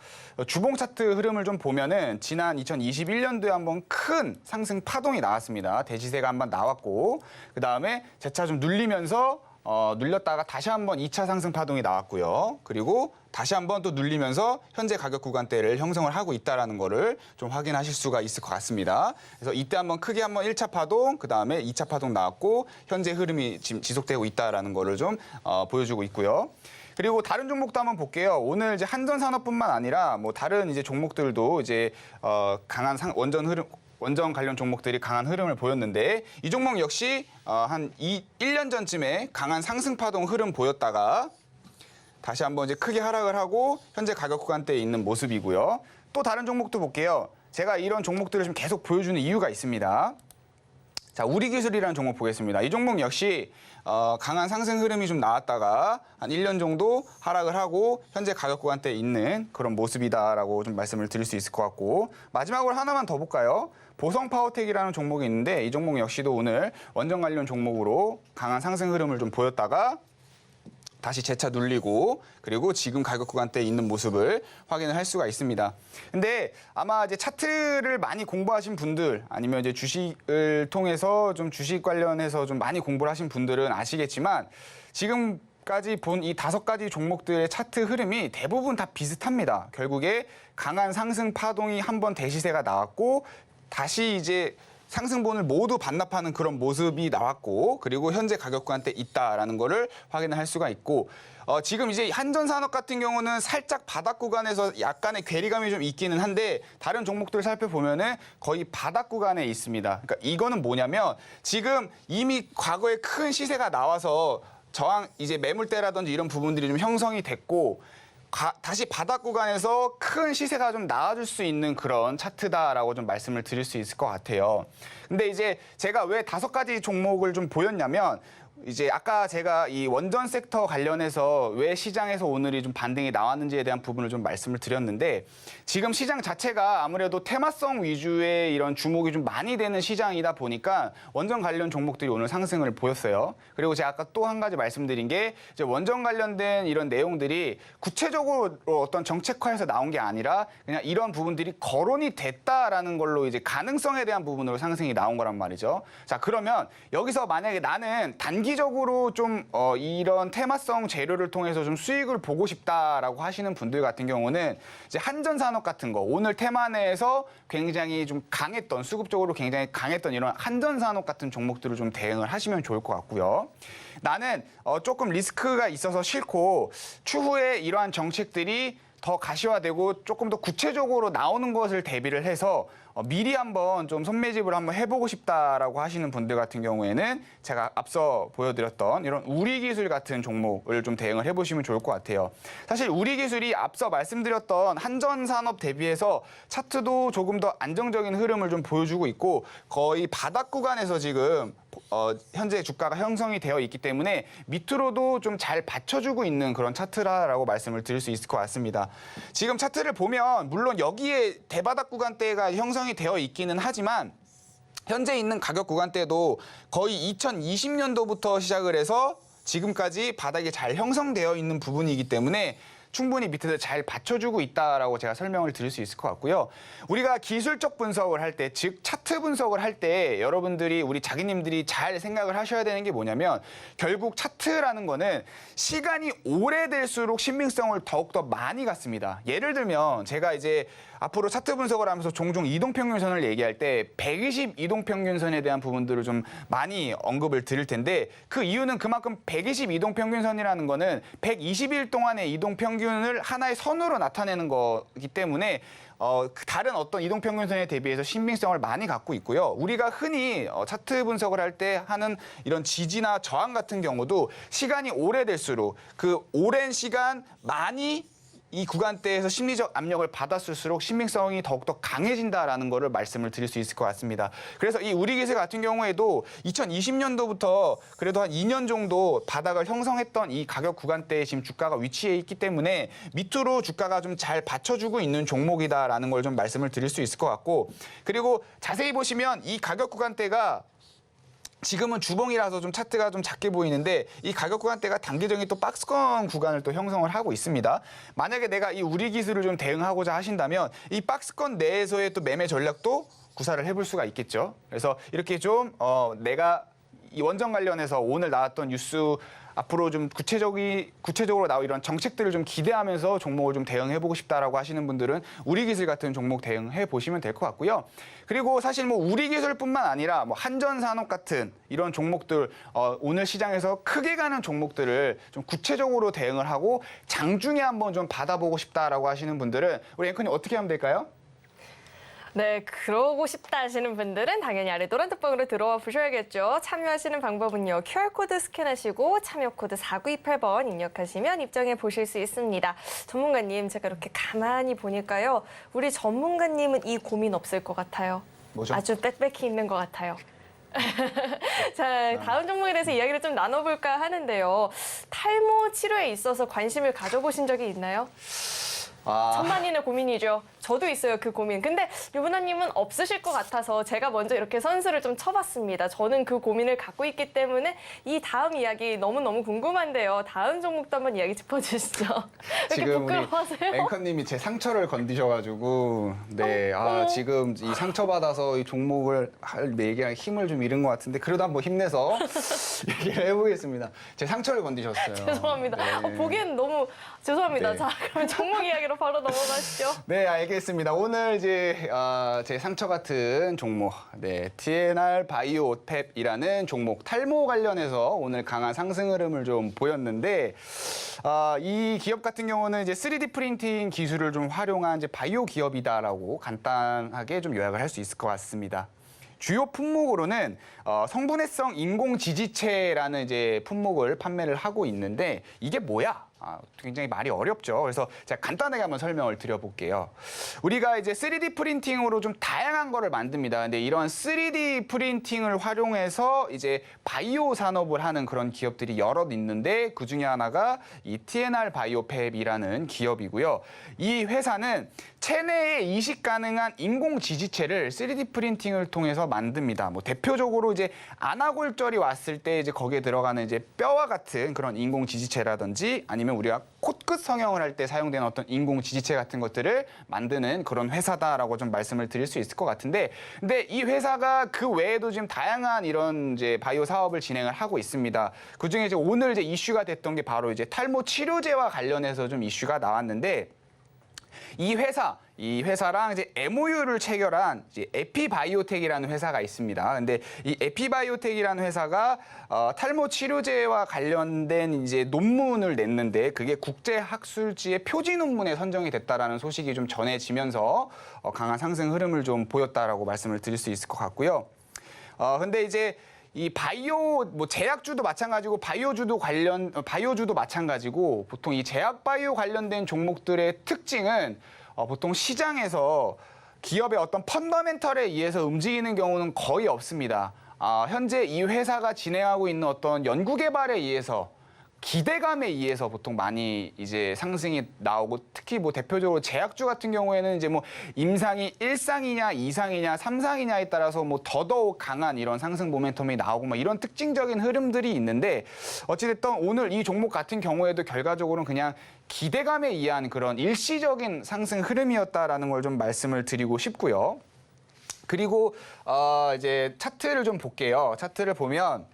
주봉 차트 흐름을 좀 보면은 지난 2021년도에 한번 큰 상승 파동이 나왔습니다. 대시세가 한번 나왔고 그다음에 재차 좀 눌리면서 눌렸다가 다시 한번 2차 상승 파동이 나왔고요. 그리고 다시 한번 또 눌리면서 현재 가격 구간대를 형성을 하고 있다는 거를 좀 확인하실 수가 있을 것 같습니다. 그래서 이때 한번 크게 한번 1차 파동, 그다음에 2차 파동 나왔고 현재 흐름이 지금 지속되고 있다는 거를 좀 보여주고 있고요. 그리고 다른 종목도 한번 볼게요. 오늘 이제 한전산업뿐만 아니라 뭐 다른 이제 종목들도 이제 강한 원전 관련 종목들이 강한 흐름을 보였는데 이 종목 역시 한 1년 전쯤에 강한 상승 파동 흐름 보였다가 다시 한번 이제 크게 하락을 하고 현재 가격 구간대에 있는 모습이고요. 또 다른 종목도 볼게요. 제가 이런 종목들을 좀 계속 보여주는 이유가 있습니다. 자, 우리기술이라는 종목 보겠습니다. 이 종목 역시 강한 상승 흐름이 좀 나왔다가 한 1년 정도 하락을 하고 현재 가격 구간대에 있는 그런 모습이다라고 좀 말씀을 드릴 수 있을 것 같고 마지막으로 하나만 더 볼까요? 보성파워텍이라는 종목이 있는데 이 종목 역시도 오늘 원전 관련 종목으로 강한 상승 흐름을 좀 보였다가 다시 재차 눌리고 그리고 지금 가격 구간대에 있는 모습을 확인을 할 수가 있습니다. 근데 아마 이제 차트를 많이 공부하신 분들 아니면 이제 주식을 통해서 좀 주식 관련해서 좀 많이 공부를 하신 분들은 아시겠지만 지금까지 본 이 5가지 종목들의 차트 흐름이 대부분 다 비슷합니다. 결국에 강한 상승 파동이 한번 대시세가 나왔고 다시 이제 상승분을 모두 반납하는 그런 모습이 나왔고 그리고 현재 가격 구간대에 있다라는 거를 확인을 할 수가 있고 지금 이제 한전산업 같은 경우는 살짝 바닥 구간에서 약간의 괴리감이 좀 있기는 한데 다른 종목들을 살펴보면은 거의 바닥 구간에 있습니다. 그러니까 이거는 뭐냐면 지금 이미 과거에 큰 시세가 나와서 저항 이제 매물대라든지 이런 부분들이 좀 형성이 됐고 다시 바닥 구간에서 큰 시세가 좀 나와줄 수 있는 그런 차트다라고 좀 말씀을 드릴 수 있을 것 같아요. 근데 이제 제가 왜 5가지 종목을 좀 보였냐면 이제 아까 제가 이 원전 섹터 관련해서 왜 시장에서 오늘이 좀 반등이 나왔는지에 대한 부분을 좀 말씀을 드렸는데 지금 시장 자체가 아무래도 테마성 위주의 이런 주목이 좀 많이 되는 시장이다 보니까 원전 관련 종목들이 오늘 상승을 보였어요. 그리고 제가 아까 또 한 가지 말씀드린 게 이제 원전 관련된 이런 내용들이 구체적으로 어떤 정책화에서 나온 게 아니라 그냥 이런 부분들이 거론이 됐다라는 걸로 이제 가능성에 대한 부분으로 상승이 나온 거란 말이죠. 자, 그러면 여기서 만약에 나는 단기적으로 좀 이런 테마성 재료를 통해서 좀 수익을 보고 싶다라고 하시는 분들 같은 경우는 이제 한전산업 같은 거 오늘 테마 내에서 굉장히 좀 강했던 수급적으로 굉장히 강했던 이런 한전산업 같은 종목들을 좀 대응을 하시면 좋을 것 같고요. 나는 조금 리스크가 있어서 싫고 추후에 이러한 정책들이 더 가시화되고 조금 더 구체적으로 나오는 것을 대비를 해서 미리 한번 좀 손매집을 한번 해보고 싶다라고 하시는 분들 같은 경우에는 제가 앞서 보여드렸던 이런 우리기술 같은 종목을 좀 대응을 해보시면 좋을 것 같아요. 사실 우리기술이 앞서 말씀드렸던 한전산업 대비해서 차트도 조금 더 안정적인 흐름을 좀 보여주고 있고 거의 바닥 구간에서 지금 현재 주가가 형성이 되어 있기 때문에 밑으로도 좀 잘 받쳐주고 있는 그런 차트라고 말씀을 드릴 수 있을 것 같습니다. 지금 차트를 보면 물론 여기에 대바닥 구간대가 형성이 되어 있기는 하지만 현재 있는 가격 구간대도 거의 2020년도부터 시작을 해서 지금까지 바닥이 잘 형성되어 있는 부분이기 때문에 충분히 밑에서 잘 받쳐주고 있다라고 제가 설명을 드릴 수 있을 것 같고요. 우리가 기술적 분석을 할 때, 즉 차트 분석을 할 때 여러분들이 우리 자기님들이 잘 생각을 하셔야 되는 게 뭐냐면 결국 차트라는 거는 시간이 오래될수록 신빙성을 더욱더 많이 갖습니다. 예를 들면 제가 이제 앞으로 차트 분석을 하면서 종종 이동평균선을 얘기할 때 120 이동평균선에 대한 부분들을 좀 많이 언급을 드릴 텐데 그 이유는 그만큼 120 이동평균선이라는 거는 120일 동안의 이동평균을 하나의 선으로 나타내는 거기 때문에 다른 어떤 이동평균선에 대비해서 신빙성을 많이 갖고 있고요. 우리가 흔히 차트 분석을 할 때 하는 이런 지지나 저항 같은 경우도 시간이 오래될수록 그 오랜 시간 많이 이 구간대에서 심리적 압력을 받았을수록 신빙성이 더욱더 강해진다라는 거를 말씀을 드릴 수 있을 것 같습니다. 그래서 이 우리기술 같은 경우에도 2020년도부터 그래도 한 2년 정도 바닥을 형성했던 이 가격 구간대에 지금 주가가 위치해 있기 때문에 밑으로 주가가 좀 잘 받쳐주고 있는 종목이다라는 걸 좀 말씀을 드릴 수 있을 것 같고 그리고 자세히 보시면 이 가격 구간대가 지금은 주봉이라서 좀 차트가 좀 작게 보이는데 이 가격 구간대가 단기적인 또 박스권 구간을 또 형성을 하고 있습니다. 만약에 내가 이 우리 기술을 좀 대응하고자 하신다면 이 박스권 내에서의 또 매매 전략도 구사를 해볼 수가 있겠죠. 그래서 이렇게 좀 내가 이 원전 관련해서 오늘 나왔던 뉴스 앞으로 좀 구체적으로 나올 이런 정책들을 좀 기대하면서 종목을 좀 대응해보고 싶다라고 하시는 분들은 우리 기술 같은 종목 대응해 보시면 될 것 같고요. 그리고 사실 뭐 우리 기술뿐만 아니라 뭐 한전산업 같은 이런 종목들 오늘 시장에서 크게 가는 종목들을 좀 구체적으로 대응을 하고 장중에 한번 좀 받아보고 싶다라고 하시는 분들은 우리 앵커님 어떻게 하면 될까요? 네, 그러고 싶다 하시는 분들은 당연히 아래 노란 톡방으로 들어와 보셔야겠죠. 참여하시는 방법은요. QR코드 스캔하시고 참여코드 4928번 입력하시면 입장해 보실 수 있습니다. 전문가님, 제가 이렇게 가만히 보니까요. 우리 전문가님은 이 고민 없을 것 같아요. 뭐죠? 아주 빽빽히 있는 것 같아요. 자, 다음 종목에 대해서 이야기를 좀 나눠볼까 하는데요. 탈모 치료에 있어서 관심을 가져보신 적이 있나요? 천만인의 고민이죠. 저도 있어요, 그 고민. 근데 유부나님은 없으실 것 같아서 제가 먼저 이렇게 선수를 좀 쳐봤습니다. 저는 그 고민을 갖고 있기 때문에 이 다음 이야기 너무너무 궁금한데요. 다음 종목도 한번 이야기 짚어주시죠. 이렇게 지금 우리 부끄러워하세요? 앵커님이 제 상처를 건드셔가지고 네, 지금 이 상처받아서 이 종목을 얘기할 힘을 좀 잃은 것 같은데 그래도 한번 힘내서 얘기를 해보겠습니다. 제 상처를 건드셨어요. 죄송합니다. 네. 보기엔 너무 죄송합니다. 네. 자, 그럼 종목 이야기로 바로 넘어가시죠. 네, 알겠습니다. 오늘 이제 제 상처 같은 종목, 네, TNR 바이오탭이라는 종목 탈모 관련해서 오늘 강한 상승 흐름을 좀 보였는데 이 기업 같은 경우는 이제 3D 프린팅 기술을 좀 활용한 이제 바이오 기업이다라고 간단하게 좀 요약을 할 수 있을 것 같습니다. 주요 품목으로는 성분해성 인공 지지체라는 이제 품목을 판매를 하고 있는데 이게 뭐야? 굉장히 말이 어렵죠. 그래서 제가 간단하게 한번 설명을 드려볼게요. 우리가 이제 3D 프린팅으로 좀 다양한 거를 만듭니다. 근데 이런 3D 프린팅을 활용해서 이제 바이오 산업을 하는 그런 기업들이 여럿 있는데 그 중에 하나가 이 TNR 바이오팹이라는 기업이고요. 이 회사는 체내에 이식 가능한 인공 지지체를 3D 프린팅을 통해서 만듭니다. 뭐 대표적으로 이제 안아골절이 왔을 때 이제 거기에 들어가는 이제 뼈와 같은 그런 인공 지지체라든지 아니면 우리가 코끝 성형을 할 때 사용되는 어떤 인공 지지체 같은 것들을 만드는 그런 회사다라고 좀 말씀을 드릴 수 있을 것 같은데, 근데 이 회사가 그 외에도 지금 다양한 이런 이제 바이오 사업을 진행을 하고 있습니다. 그 중에 이제 오늘 이제 이슈가 됐던 게 바로 이제 탈모 치료제와 관련해서 좀 이슈가 나왔는데. 이 회사랑 이제 MOU를 체결한 이제 에피바이오텍이라는 회사가 있습니다. 근데 이 에피바이오텍이라는 회사가 탈모 치료제와 관련된 이제 논문을 냈는데 그게 국제학술지의 표지 논문에 선정이 됐다라는 소식이 좀 전해지면서 강한 상승 흐름을 좀 보였다라고 말씀을 드릴 수 있을 것 같고요. 근데 이제 이 바이오 뭐 제약주도 마찬가지고 바이오주도 마찬가지고 보통 이 제약 바이오 관련된 종목들의 특징은 보통 시장에서 기업의 어떤 펀더멘털에 의해서 움직이는 경우는 거의 없습니다. 현재 이 회사가 진행하고 있는 어떤 연구 개발에 의해서 기대감에 의해서 보통 많이 이제 상승이 나오고 특히 뭐 대표적으로 제약주 같은 경우에는 이제 뭐 임상이 1상이냐 2상이냐 3상이냐에 따라서 뭐 더더욱 강한 이런 상승 모멘텀이 나오고 뭐 이런 특징적인 흐름들이 있는데 어찌됐든 오늘 이 종목 같은 경우에도 결과적으로는 그냥 기대감에 의한 그런 일시적인 상승 흐름이었다라는 걸 좀 말씀을 드리고 싶고요. 그리고 이제 차트를 좀 볼게요. 차트를 보면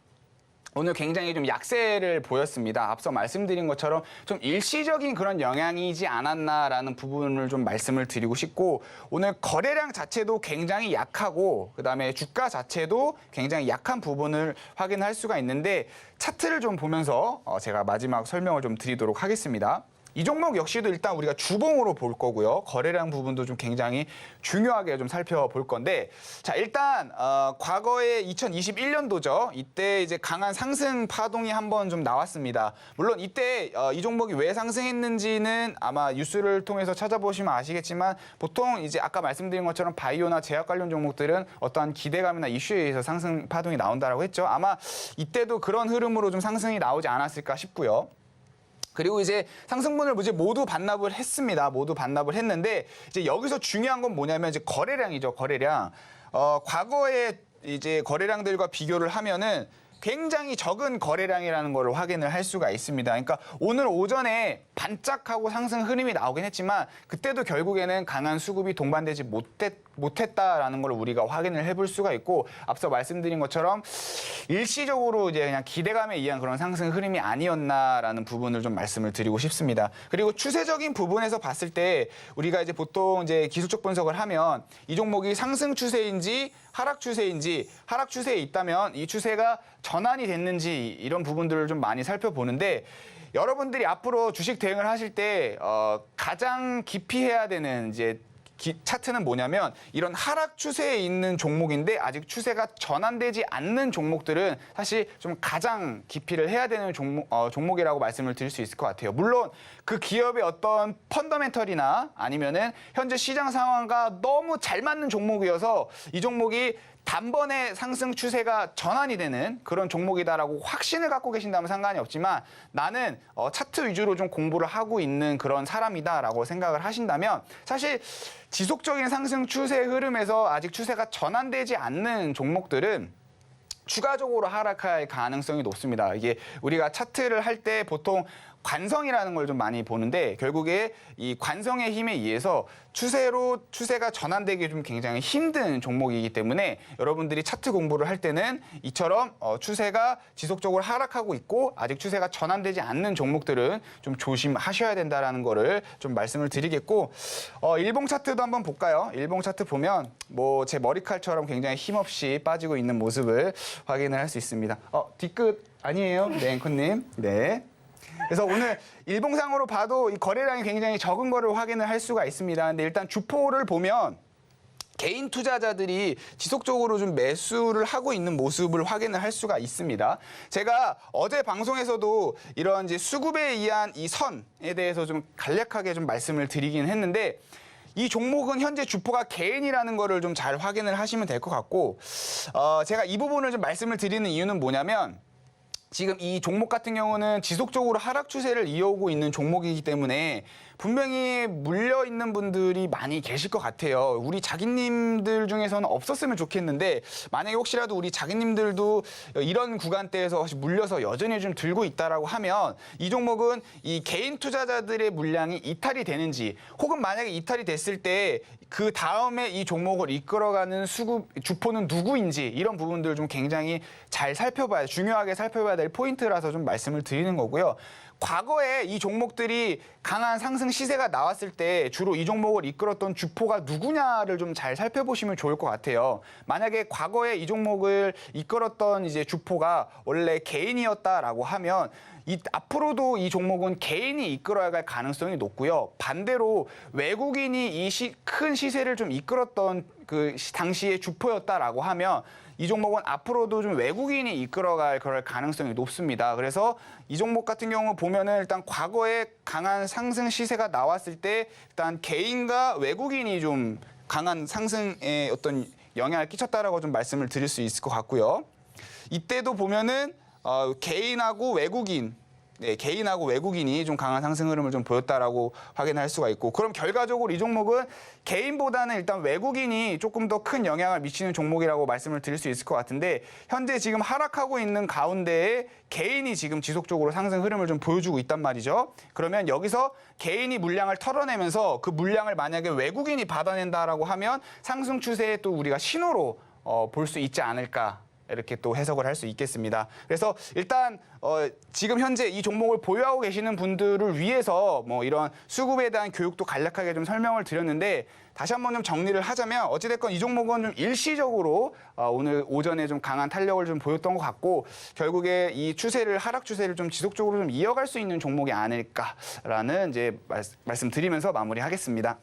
오늘 굉장히 좀 약세를 보였습니다. 앞서 말씀드린 것처럼 좀 일시적인 그런 영향이지 않았나라는 부분을 좀 말씀을 드리고 싶고 오늘 거래량 자체도 굉장히 약하고 그다음에 주가 자체도 굉장히 약한 부분을 확인할 수가 있는데 차트를 좀 보면서 제가 마지막 설명을 좀 드리도록 하겠습니다. 이 종목 역시도 일단 우리가 주봉으로 볼 거고요. 거래량 부분도 좀 굉장히 중요하게 좀 살펴볼 건데 자 일단 과거에 2021년도죠. 이때 이제 강한 상승 파동이 한번 좀 나왔습니다. 물론 이때 이 종목이 왜 상승했는지는 아마 뉴스를 통해서 찾아보시면 아시겠지만 보통 이제 아까 말씀드린 것처럼 바이오나 제약 관련 종목들은 어떠한 기대감이나 이슈에 의해서 상승 파동이 나온다라고 했죠. 아마 이때도 그런 흐름으로 좀 상승이 나오지 않았을까 싶고요. 그리고 이제 상승분을 모두 반납을 했습니다. 모두 반납을 했는데 이제 여기서 중요한 건 뭐냐면 이제 거래량이죠. 거래량. 과거에 이제 거래량들과 비교를 하면은 굉장히 적은 거래량이라는 걸 확인을 할 수가 있습니다. 그러니까 오늘 오전에 반짝하고 상승 흐름이 나오긴 했지만 그때도 결국에는 강한 수급이 동반되지 못했다라는 걸 우리가 확인을 해볼 수가 있고 앞서 말씀드린 것처럼 일시적으로 이제 그냥 기대감에 의한 그런 상승 흐름이 아니었나라는 부분을 좀 말씀을 드리고 싶습니다. 그리고 추세적인 부분에서 봤을 때 우리가 이제 보통 이제 기술적 분석을 하면 이 종목이 상승 추세인지 하락 추세인지 하락 추세에 있다면 이 추세가 전환이 됐는지 이런 부분들을 좀 많이 살펴보는데 여러분들이 앞으로 주식 대응을 하실 때 가장 깊이 해야 되는 이제 차트는 뭐냐면 이런 하락 추세에 있는 종목인데 아직 추세가 전환되지 않는 종목들은 사실 좀 가장 깊이를 해야 되는 종목이라고 말씀을 드릴 수 있을 것 같아요. 물론 그 기업의 어떤 펀더멘털이나 아니면은 현재 시장 상황과 너무 잘 맞는 종목이어서 이 종목이 단번에 상승 추세가 전환이 되는 그런 종목이다라고 확신을 갖고 계신다면 상관이 없지만 나는 차트 위주로 좀 공부를 하고 있는 그런 사람이다라고 생각을 하신다면 사실 지속적인 상승 추세 흐름에서 아직 추세가 전환되지 않는 종목들은 추가적으로 하락할 가능성이 높습니다. 이게 우리가 차트를 할 때 보통 관성이라는 걸 좀 많이 보는데 결국에 이 관성의 힘에 의해서 추세가 전환되기 좀 굉장히 힘든 종목이기 때문에 여러분들이 차트 공부를 할 때는 이처럼 추세가 지속적으로 하락하고 있고 아직 추세가 전환되지 않는 종목들은 좀 조심하셔야 된다라는 거를 좀 말씀을 드리겠고 일봉 차트도 한번 볼까요? 일봉 차트 보면 뭐 제 머리칼처럼 굉장히 힘없이 빠지고 있는 모습을 확인을 할 수 있습니다. 뒤끝 아니에요? 네, 앵커님. 네. 그래서 오늘 일봉상으로 봐도 이 거래량이 굉장히 적은 거를 확인을 할 수가 있습니다. 근데 일단 주포를 보면 개인 투자자들이 지속적으로 좀 매수를 하고 있는 모습을 확인을 할 수가 있습니다. 제가 어제 방송에서도 이런 이제 수급에 의한 이 선에 대해서 좀 간략하게 좀 말씀을 드리긴 했는데 이 종목은 현재 주포가 개인이라는 거를 좀 잘 확인을 하시면 될 것 같고 제가 이 부분을 좀 말씀을 드리는 이유는 뭐냐면 지금 이 종목 같은 경우는 지속적으로 하락 추세를 이어오고 있는 종목이기 때문에 분명히 물려있는 분들이 많이 계실 것 같아요. 우리 자기님들 중에서는 없었으면 좋겠는데 만약에 혹시라도 우리 자기님들도 이런 구간대에서 물려서 여전히 좀 들고 있다라고 하면 이 종목은 이 개인 투자자들의 물량이 이탈이 되는지 혹은 만약에 이탈이 됐을 때 그 다음에 이 종목을 이끌어가는 주포는 누구인지 이런 부분들을 좀 굉장히 잘 중요하게 살펴봐야 될 포인트라서 좀 말씀을 드리는 거고요. 과거에 이 종목들이 강한 상승 시세가 나왔을 때 주로 이 종목을 이끌었던 주포가 누구냐를 좀 잘 살펴보시면 좋을 것 같아요. 만약에 과거에 이 종목을 이끌었던 이제 주포가 원래 개인이었다라고 하면 앞으로도 이 종목은 개인이 이끌어야 할 가능성이 높고요. 반대로 외국인이 큰 시세를 좀 이끌었던 그 당시의 주포였다라고 하면 이 종목은 앞으로도 좀 외국인이 이끌어갈 그럴 가능성이 높습니다. 그래서 이 종목 같은 경우 보면은 일단 과거에 강한 상승 시세가 나왔을 때 일단 개인과 외국인이 좀 강한 상승에 어떤 영향을 끼쳤다라고 좀 말씀을 드릴 수 있을 것 같고요. 이때도 보면은 개인하고 외국인이 좀 강한 상승 흐름을 좀 보였다라고 확인할 수가 있고 그럼 결과적으로 이 종목은 개인보다는 일단 외국인이 조금 더 큰 영향을 미치는 종목이라고 말씀을 드릴 수 있을 것 같은데 현재 지금 하락하고 있는 가운데에 개인이 지금 지속적으로 상승 흐름을 좀 보여주고 있단 말이죠. 그러면 여기서 개인이 물량을 털어내면서 그 물량을 만약에 외국인이 받아낸다라고 하면 상승 추세에 또 우리가 신호로 볼 수 있지 않을까. 이렇게 또 해석을 할 수 있겠습니다. 그래서 일단 지금 현재 이 종목을 보유하고 계시는 분들을 위해서 뭐 이런 수급에 대한 교육도 간략하게 좀 설명을 드렸는데 다시 한번 좀 정리를 하자면 어찌됐건 이 종목은 좀 일시적으로 오늘 오전에 좀 강한 탄력을 좀 보였던 것 같고 결국에 이 하락 추세를 좀 지속적으로 좀 이어갈 수 있는 종목이 아닐까라는 이제 말씀드리면서 마무리하겠습니다.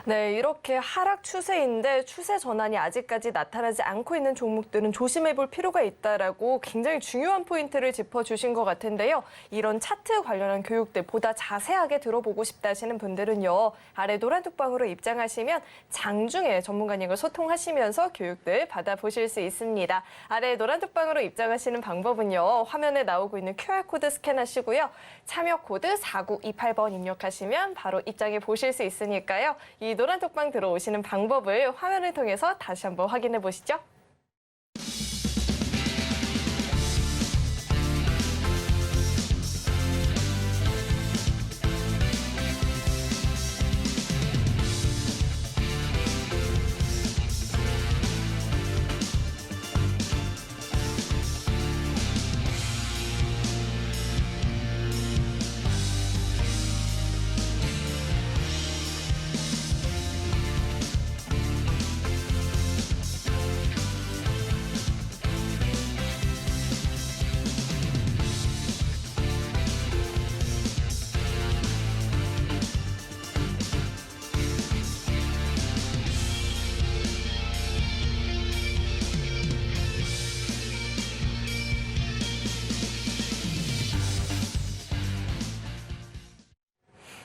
네, 이렇게 하락 추세인데 추세 전환이 아직까지 나타나지 않고 있는 종목들은 조심해 볼 필요가 있다라고 굉장히 중요한 포인트를 짚어주신 것 같은데요. 이런 차트 관련한 교육들 보다 자세하게 들어보고 싶다 하시는 분들은요. 아래 노란 톡방으로 입장하시면 장중에 전문가님과 소통하시면서 교육들 받아보실 수 있습니다. 아래 노란 톡방으로 입장하시는 방법은요. 화면에 나오고 있는 QR코드 스캔하시고요. 참여 코드 4928번 입력하시면 바로 입장해 보실 수 있으니까요. 이 노란 톡방 들어오시는 방법을 화면을 통해서 다시 한번 확인해 보시죠.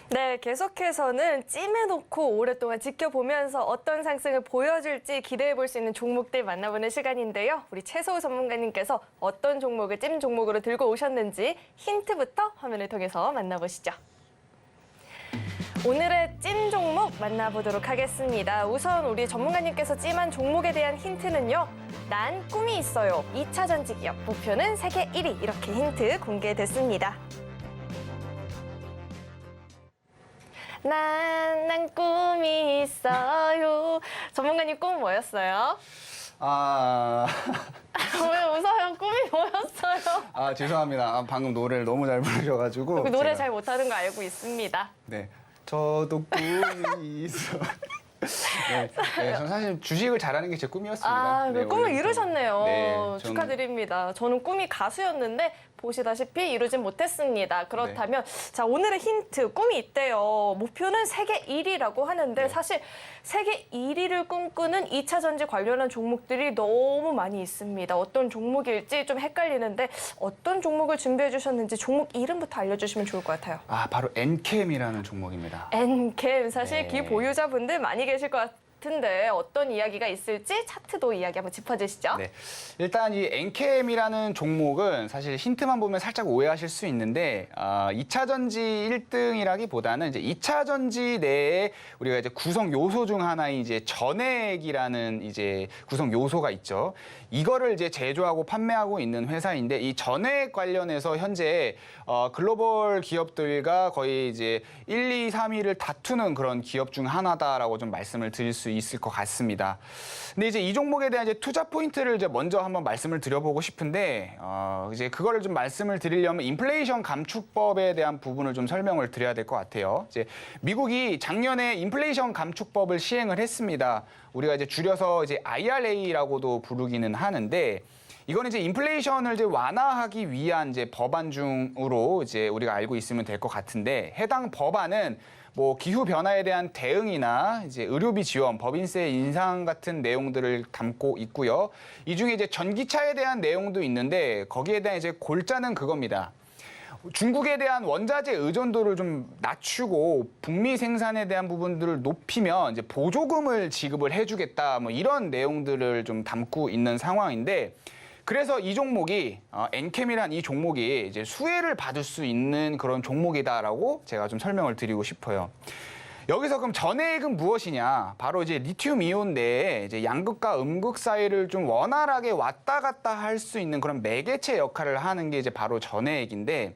네, 계속해서는 찜해놓고 오랫동안 지켜보면서 어떤 상승을 보여줄지 기대해볼 수 있는 종목들 만나보는 시간인데요. 우리 최소우 전문가님께서 어떤 종목을 찜 종목으로 들고 오셨는지 힌트부터 화면을 통해서 만나보시죠. 오늘의 찜 종목 만나보도록 하겠습니다. 우선 우리 전문가님께서 찜한 종목에 대한 힌트는요. 난 꿈이 있어요. 2차 전지 기업 목표는 세계 1위 이렇게 힌트 공개됐습니다. 난 꿈이 있어요. 전문가님 꿈 뭐였어요? 왜 웃어요? 꿈이 뭐였어요? 죄송합니다. 방금 노래를 너무 잘 부르셔가지고. 노래 제가... 잘 못하는 거 알고 있습니다. 네, 저도 꿈이 있어. 네, 전 사실 주식을 잘하는 게 제 꿈이었습니다. 네, 꿈을 원래부터. 이루셨네요. 네, 축하드립니다. 저는 꿈이 가수였는데 보시다시피 이루진 못했습니다. 그렇다면 자 오늘의 힌트 꿈이 있대요. 목표는 세계 1위라고 하는데 사실 세계 1위를 꿈꾸는 2차 전지 관련한 종목들이 너무 많이 있습니다. 어떤 종목일지 좀 헷갈리는데 어떤 종목을 준비해 주셨는지 종목 이름부터 알려주시면 좋을 것 같아요. 바로 엔캠이라는 종목입니다. 엔캠 사실 네. 기 보유자분들 많이 계실 것 같은데 어떤 이야기가 있을지 차트도 이야기 한번 짚어주시죠. 네, 일단 이 엔캠이라는 종목은 사실 힌트만 보면 살짝 오해하실 수 있는데 2차 전지 1등이라기보다는 이제 2차 전지 내에 우리가 이제 구성 요소 중 하나인 이제 전액이라는 이제 구성 요소가 있죠. 이거를 이제 제조하고 판매하고 있는 회사인데 이 전액 관련해서 현재 글로벌 기업들과 거의 이제 1, 2, 3위를 다투는 그런 기업 중 하나다라고 좀 말씀을 드릴 수 있을 것 같습니다. 근데 이제 이 종목에 대한 이제 투자 포인트를 이제 먼저 한번 말씀을 드려보고 싶은데 이제 그거를 좀 말씀을 드리려면 인플레이션 감축법에 대한 부분을 좀 설명을 드려야 될 것 같아요. 이제 미국이 작년에 인플레이션 감축법을 시행을 했습니다. 우리가 이제 줄여서 이제 IRA라고도 부르기는 하는데 이거는 이제 인플레이션을 이제 완화하기 위한 이제 법안 중으로 이제 우리가 알고 있으면 될 것 같은데 해당 법안은 뭐 기후 변화에 대한 대응이나 이제 의료비 지원, 법인세 인상 같은 내용들을 담고 있고요. 이 중에 이제 전기차에 대한 내용도 있는데 거기에 대한 이제 골자는 그겁니다. 중국에 대한 원자재 의존도를 좀 낮추고 북미 생산에 대한 부분들을 높이면 이제 보조금을 지급을 해주겠다 뭐 이런 내용들을 좀 담고 있는 상황인데 그래서 이 종목이 엔캠이란 이 종목이 이제 수혜를 받을 수 있는 그런 종목이다라고 제가 좀 설명을 드리고 싶어요. 여기서 그럼 전액은 무엇이냐? 바로 이제 리튬 이온 내에 이제 양극과 음극 사이를 좀 원활하게 왔다 갔다 할 수 있는 그런 매개체 역할을 하는 게 이제 바로 전액인데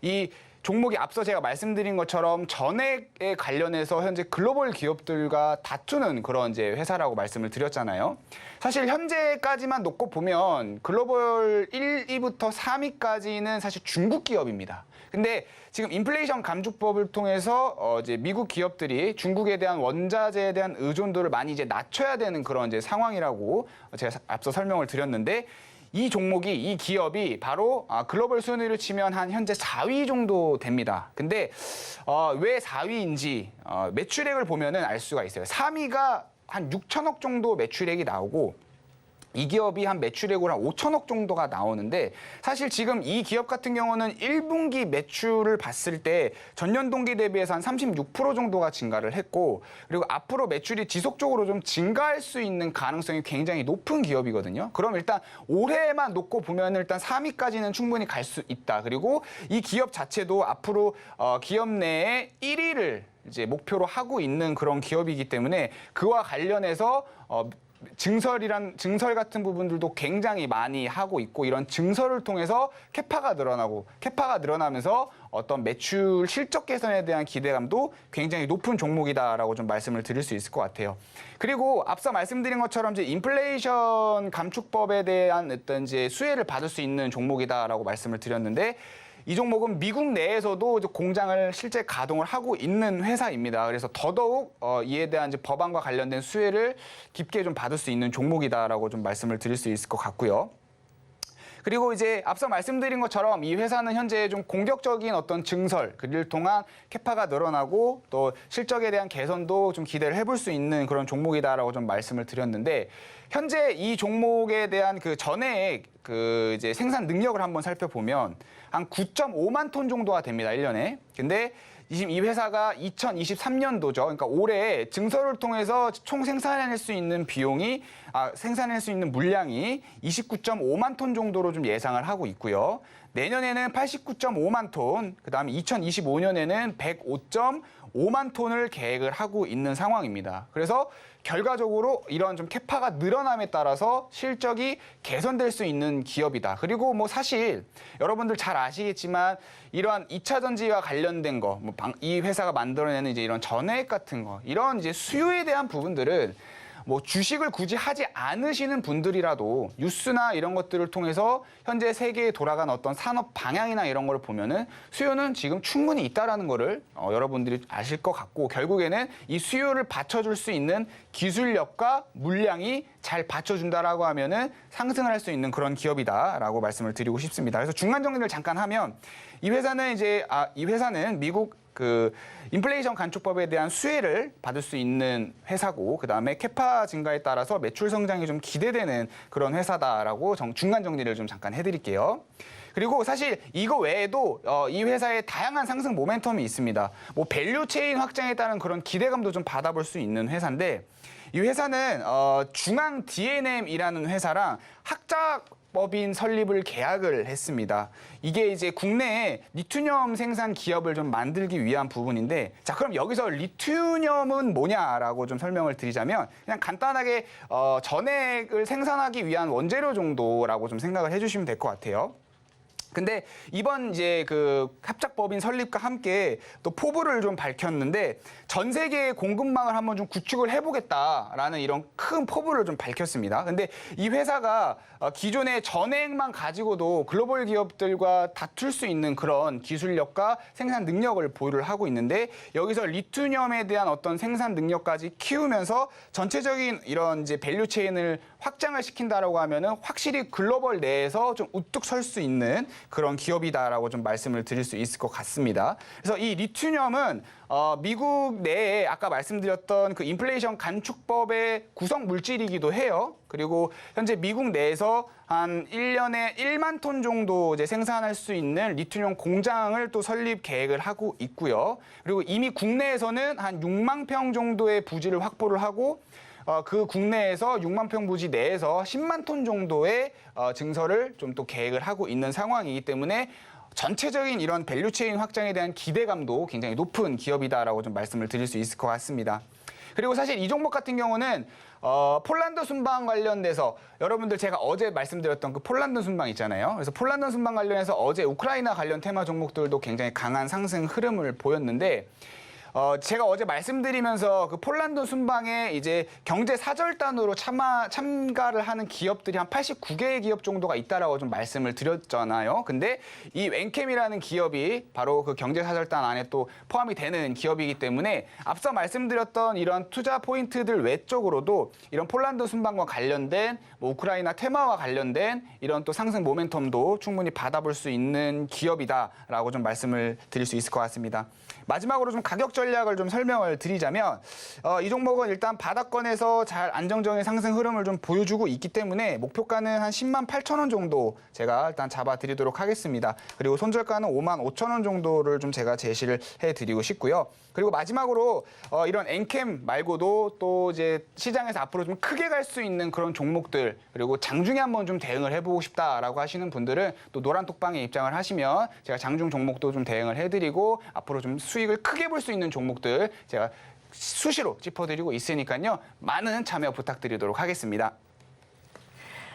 이 종목이 앞서 제가 말씀드린 것처럼 전액에 관련해서 현재 글로벌 기업들과 다투는 그런 이제 회사라고 말씀을 드렸잖아요. 사실 현재까지만 놓고 보면 글로벌 1위부터 3위까지는 사실 중국 기업입니다. 근데 지금 인플레이션 감축법을 통해서 이제 미국 기업들이 중국에 대한 원자재에 대한 의존도를 많이 이제 낮춰야 되는 그런 이제 상황이라고 제가 앞서 설명을 드렸는데 이 종목이 이 기업이 바로 글로벌 순위를 치면 한 현재 4위 정도 됩니다. 근데 왜 4위인지 매출액을 보면은 알 수가 있어요. 3위가 한 6천억 정도 매출액이 나오고 이 기업이 한 매출액으로 한 5천억 정도가 나오는데 사실 지금 이 기업 같은 경우는 1분기 매출을 봤을 때 전년 동기 대비해서 한 36% 정도가 증가를 했고 그리고 앞으로 매출이 지속적으로 좀 증가할 수 있는 가능성이 굉장히 높은 기업이거든요. 그럼 일단 올해만 놓고 보면 일단 3위까지는 충분히 갈 수 있다. 그리고 이 기업 자체도 앞으로 기업 내에 1위를 이제 목표로 하고 있는 그런 기업이기 때문에 그와 관련해서 증설 같은 부분들도 굉장히 많이 하고 있고 이런 증설을 통해서 캐파가 늘어나면서 어떤 매출 실적 개선에 대한 기대감도 굉장히 높은 종목이다라고 좀 말씀을 드릴 수 있을 것 같아요. 그리고 앞서 말씀드린 것처럼 이제 인플레이션 감축법에 대한 어떤 이제 수혜를 받을 수 있는 종목이다라고 말씀을 드렸는데 이 종목은 미국 내에서도 이제 공장을 실제 가동을 하고 있는 회사입니다. 그래서 더더욱 이에 대한 이제 법안과 관련된 수혜를 깊게 좀 받을 수 있는 종목이다라고 좀 말씀을 드릴 수 있을 것 같고요. 그리고 이제 앞서 말씀드린 것처럼 이 회사는 현재 좀 공격적인 어떤 증설, 그를 통한 캐파가 늘어나고 또 실적에 대한 개선도 좀 기대를 해볼 수 있는 그런 종목이다라고 좀 말씀을 드렸는데 현재 이 종목에 대한 그 전액 그 이제 생산 능력을 한번 살펴보면 한 9.5만 톤 정도가 됩니다, 1년에. 근데 이 회사가 2023년도죠. 그러니까 올해 증설을 통해서 총 생산해낼 수 있는 생산할 수 있는 물량이 29.5만 톤 정도로 좀 예상을 하고 있고요. 내년에는 89.5만 톤, 그다음에 2025년에는 105.5만 톤을 계획을 하고 있는 상황입니다. 그래서 결과적으로 이런 좀 캐파가 늘어남에 따라서 실적이 개선될 수 있는 기업이다. 그리고 뭐 사실 여러분들 잘 아시겠지만 이러한 2차 전지와 관련된 거, 이 회사가 만들어내는 이제 이런 전해액 같은 거, 이런 이제 수요에 대한 부분들은 뭐 주식을 굳이 하지 않으시는 분들이라도 뉴스나 이런 것들을 통해서 현재 세계에 돌아간 어떤 산업 방향이나 이런 걸 보면은 수요는 지금 충분히 있다라는 거를 여러분들이 아실 것 같고 결국에는 이 수요를 받쳐줄 수 있는 기술력과 물량이 잘 받쳐준다라고 하면은 상승을 할 수 있는 그런 기업이다라고 말씀을 드리고 싶습니다. 그래서 중간 정리를 잠깐 하면 이 회사는 미국 그 인플레이션 감축법에 대한 수혜를 받을 수 있는 회사고 그다음에 캐파 증가에 따라서 매출 성장이 좀 기대되는 그런 회사다라고 중간 정리를 좀 잠깐 해드릴게요. 그리고 사실 이거 외에도 이 회사의 다양한 상승 모멘텀이 있습니다. 뭐 밸류 체인 확장에 따른 그런 기대감도 좀 받아볼 수 있는 회사인데 이 회사는 중앙 D&M이라는 회사랑 학자법인 설립을 계약을 했습니다. 이게 이제 국내에 리튬 생산 기업을 좀 만들기 위한 부분인데 자 그럼 여기서 리튬은 뭐냐라고 좀 설명을 드리자면 그냥 간단하게 전액을 생산하기 위한 원재료 정도라고 좀 생각을 해주시면 될 것 같아요. 근데 이번 이제 그 합작법인 설립과 함께 또 포부를 좀 밝혔는데 전 세계의 공급망을 한번 좀 구축을 해보겠다라는 이런 큰 포부를 좀 밝혔습니다. 근데 이 회사가 기존의 전액만 가지고도 글로벌 기업들과 다툴 수 있는 그런 기술력과 생산 능력을 보유를 하고 있는데 여기서 리튬에 대한 어떤 생산 능력까지 키우면서 전체적인 이런 이제 밸류 체인을 확장을 시킨다라고 하면은 확실히 글로벌 내에서 좀 우뚝 설 수 있는 그런 기업이다라고 좀 말씀을 드릴 수 있을 것 같습니다. 그래서 이 리튬은 미국 내에 아까 말씀드렸던 그 인플레이션 감축법의 구성 물질이기도 해요. 그리고 현재 미국 내에서 한 1년에 1만 톤 정도 이제 생산할 수 있는 리튬 공장을 또 설립 계획을 하고 있고요. 그리고 이미 국내에서는 한 6만 평 정도의 부지를 확보를 하고 그 국내에서 6만 평 부지 내에서 10만 톤 정도의 증설을 좀 또 계획을 하고 있는 상황이기 때문에 전체적인 이런 밸류체인 확장에 대한 기대감도 굉장히 높은 기업이다라고 좀 말씀을 드릴 수 있을 것 같습니다. 그리고 사실 이 종목 같은 경우는 폴란드 순방 관련돼서 여러분들 제가 어제 말씀드렸던 그 폴란드 순방 있잖아요. 그래서 폴란드 순방 관련해서 어제 우크라이나 관련 테마 종목들도 굉장히 강한 상승 흐름을 보였는데 제가 어제 말씀드리면서 그 폴란드 순방에 이제 경제 사절단으로 참가를 하는 기업들이 한 89개의 기업 정도가 있다라고 좀 말씀을 드렸잖아요. 근데 이 웬캠이라는 기업이 바로 그 경제 사절단 안에 또 포함이 되는 기업이기 때문에 앞서 말씀드렸던 이런 투자 포인트들 외적으로도 이런 폴란드 순방과 관련된 뭐 우크라이나 테마와 관련된 이런 또 상승 모멘텀도 충분히 받아볼 수 있는 기업이다라고 좀 말씀을 드릴 수 있을 것 같습니다. 마지막으로 좀 가격 전략을 좀 설명을 드리자면 이 종목은 일단 바닥권에서 잘 안정적인 상승 흐름을 좀 보여주고 있기 때문에 목표가는 한 10만 8천 원 정도 제가 일단 잡아드리도록 하겠습니다. 그리고 손절가는 5만 5천 원 정도를 좀 제가 제시를 해드리고 싶고요. 그리고 마지막으로 이런 엔캠 말고도 또 이제 시장에서 앞으로 좀 크게 갈 수 있는 그런 종목들 그리고 장중에 한번 좀 대응을 해보고 싶다라고 하시는 분들은 또 노란 톡방에 입장을 하시면 제가 장중 종목도 좀 대응을 해드리고 앞으로 좀 수익을 크게 볼 수 있는 종목들 제가 수시로 짚어드리고 있으니까요. 많은 참여 부탁드리도록 하겠습니다.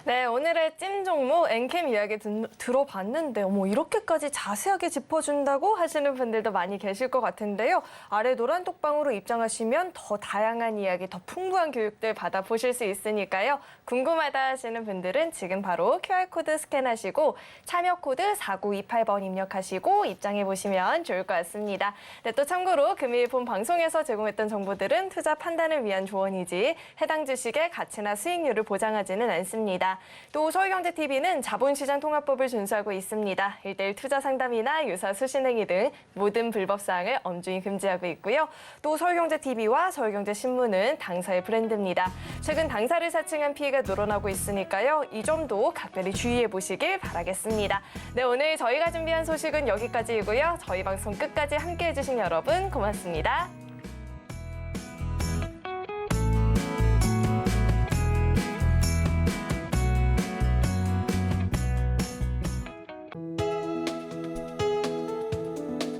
네, 오늘의 찜 종목 엔캠 이야기 들어봤는데 어머 이렇게까지 자세하게 짚어준다고 하시는 분들도 많이 계실 것 같은데요. 아래 노란 톡방으로 입장하시면 더 다양한 이야기, 더 풍부한 교육들 받아보실 수 있으니까요. 궁금하다 하시는 분들은 지금 바로 QR코드 스캔하시고 참여 코드 4928번 입력하시고 입장해보시면 좋을 것 같습니다. 네, 또 참고로 금일 본 방송에서 제공했던 정보들은 투자 판단을 위한 조언이지 해당 주식의 가치나 수익률을 보장하지는 않습니다. 또 서울경제TV는 자본시장 통합법을 준수하고 있습니다. 1:1 투자 상담이나 유사 수신행위 등 모든 불법 사항을 엄중히 금지하고 있고요. 또 서울경제TV와 서울경제신문은 당사의 브랜드입니다. 최근 당사를 사칭한 피해가 늘어나고 있으니까요. 이 점도 각별히 주의해 보시길 바라겠습니다. 네, 오늘 저희가 준비한 소식은 여기까지이고요. 저희 방송 끝까지 함께해 주신 여러분 고맙습니다.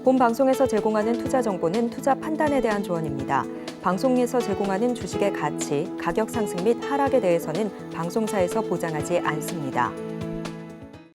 본 방송에서 제공하는 투자 정보는 투자 판단에 대한 조언입니다. 방송에서 제공하는 주식의 가치, 가격 상승 및 하락에 대해서는 방송사에서 보장하지 않습니다.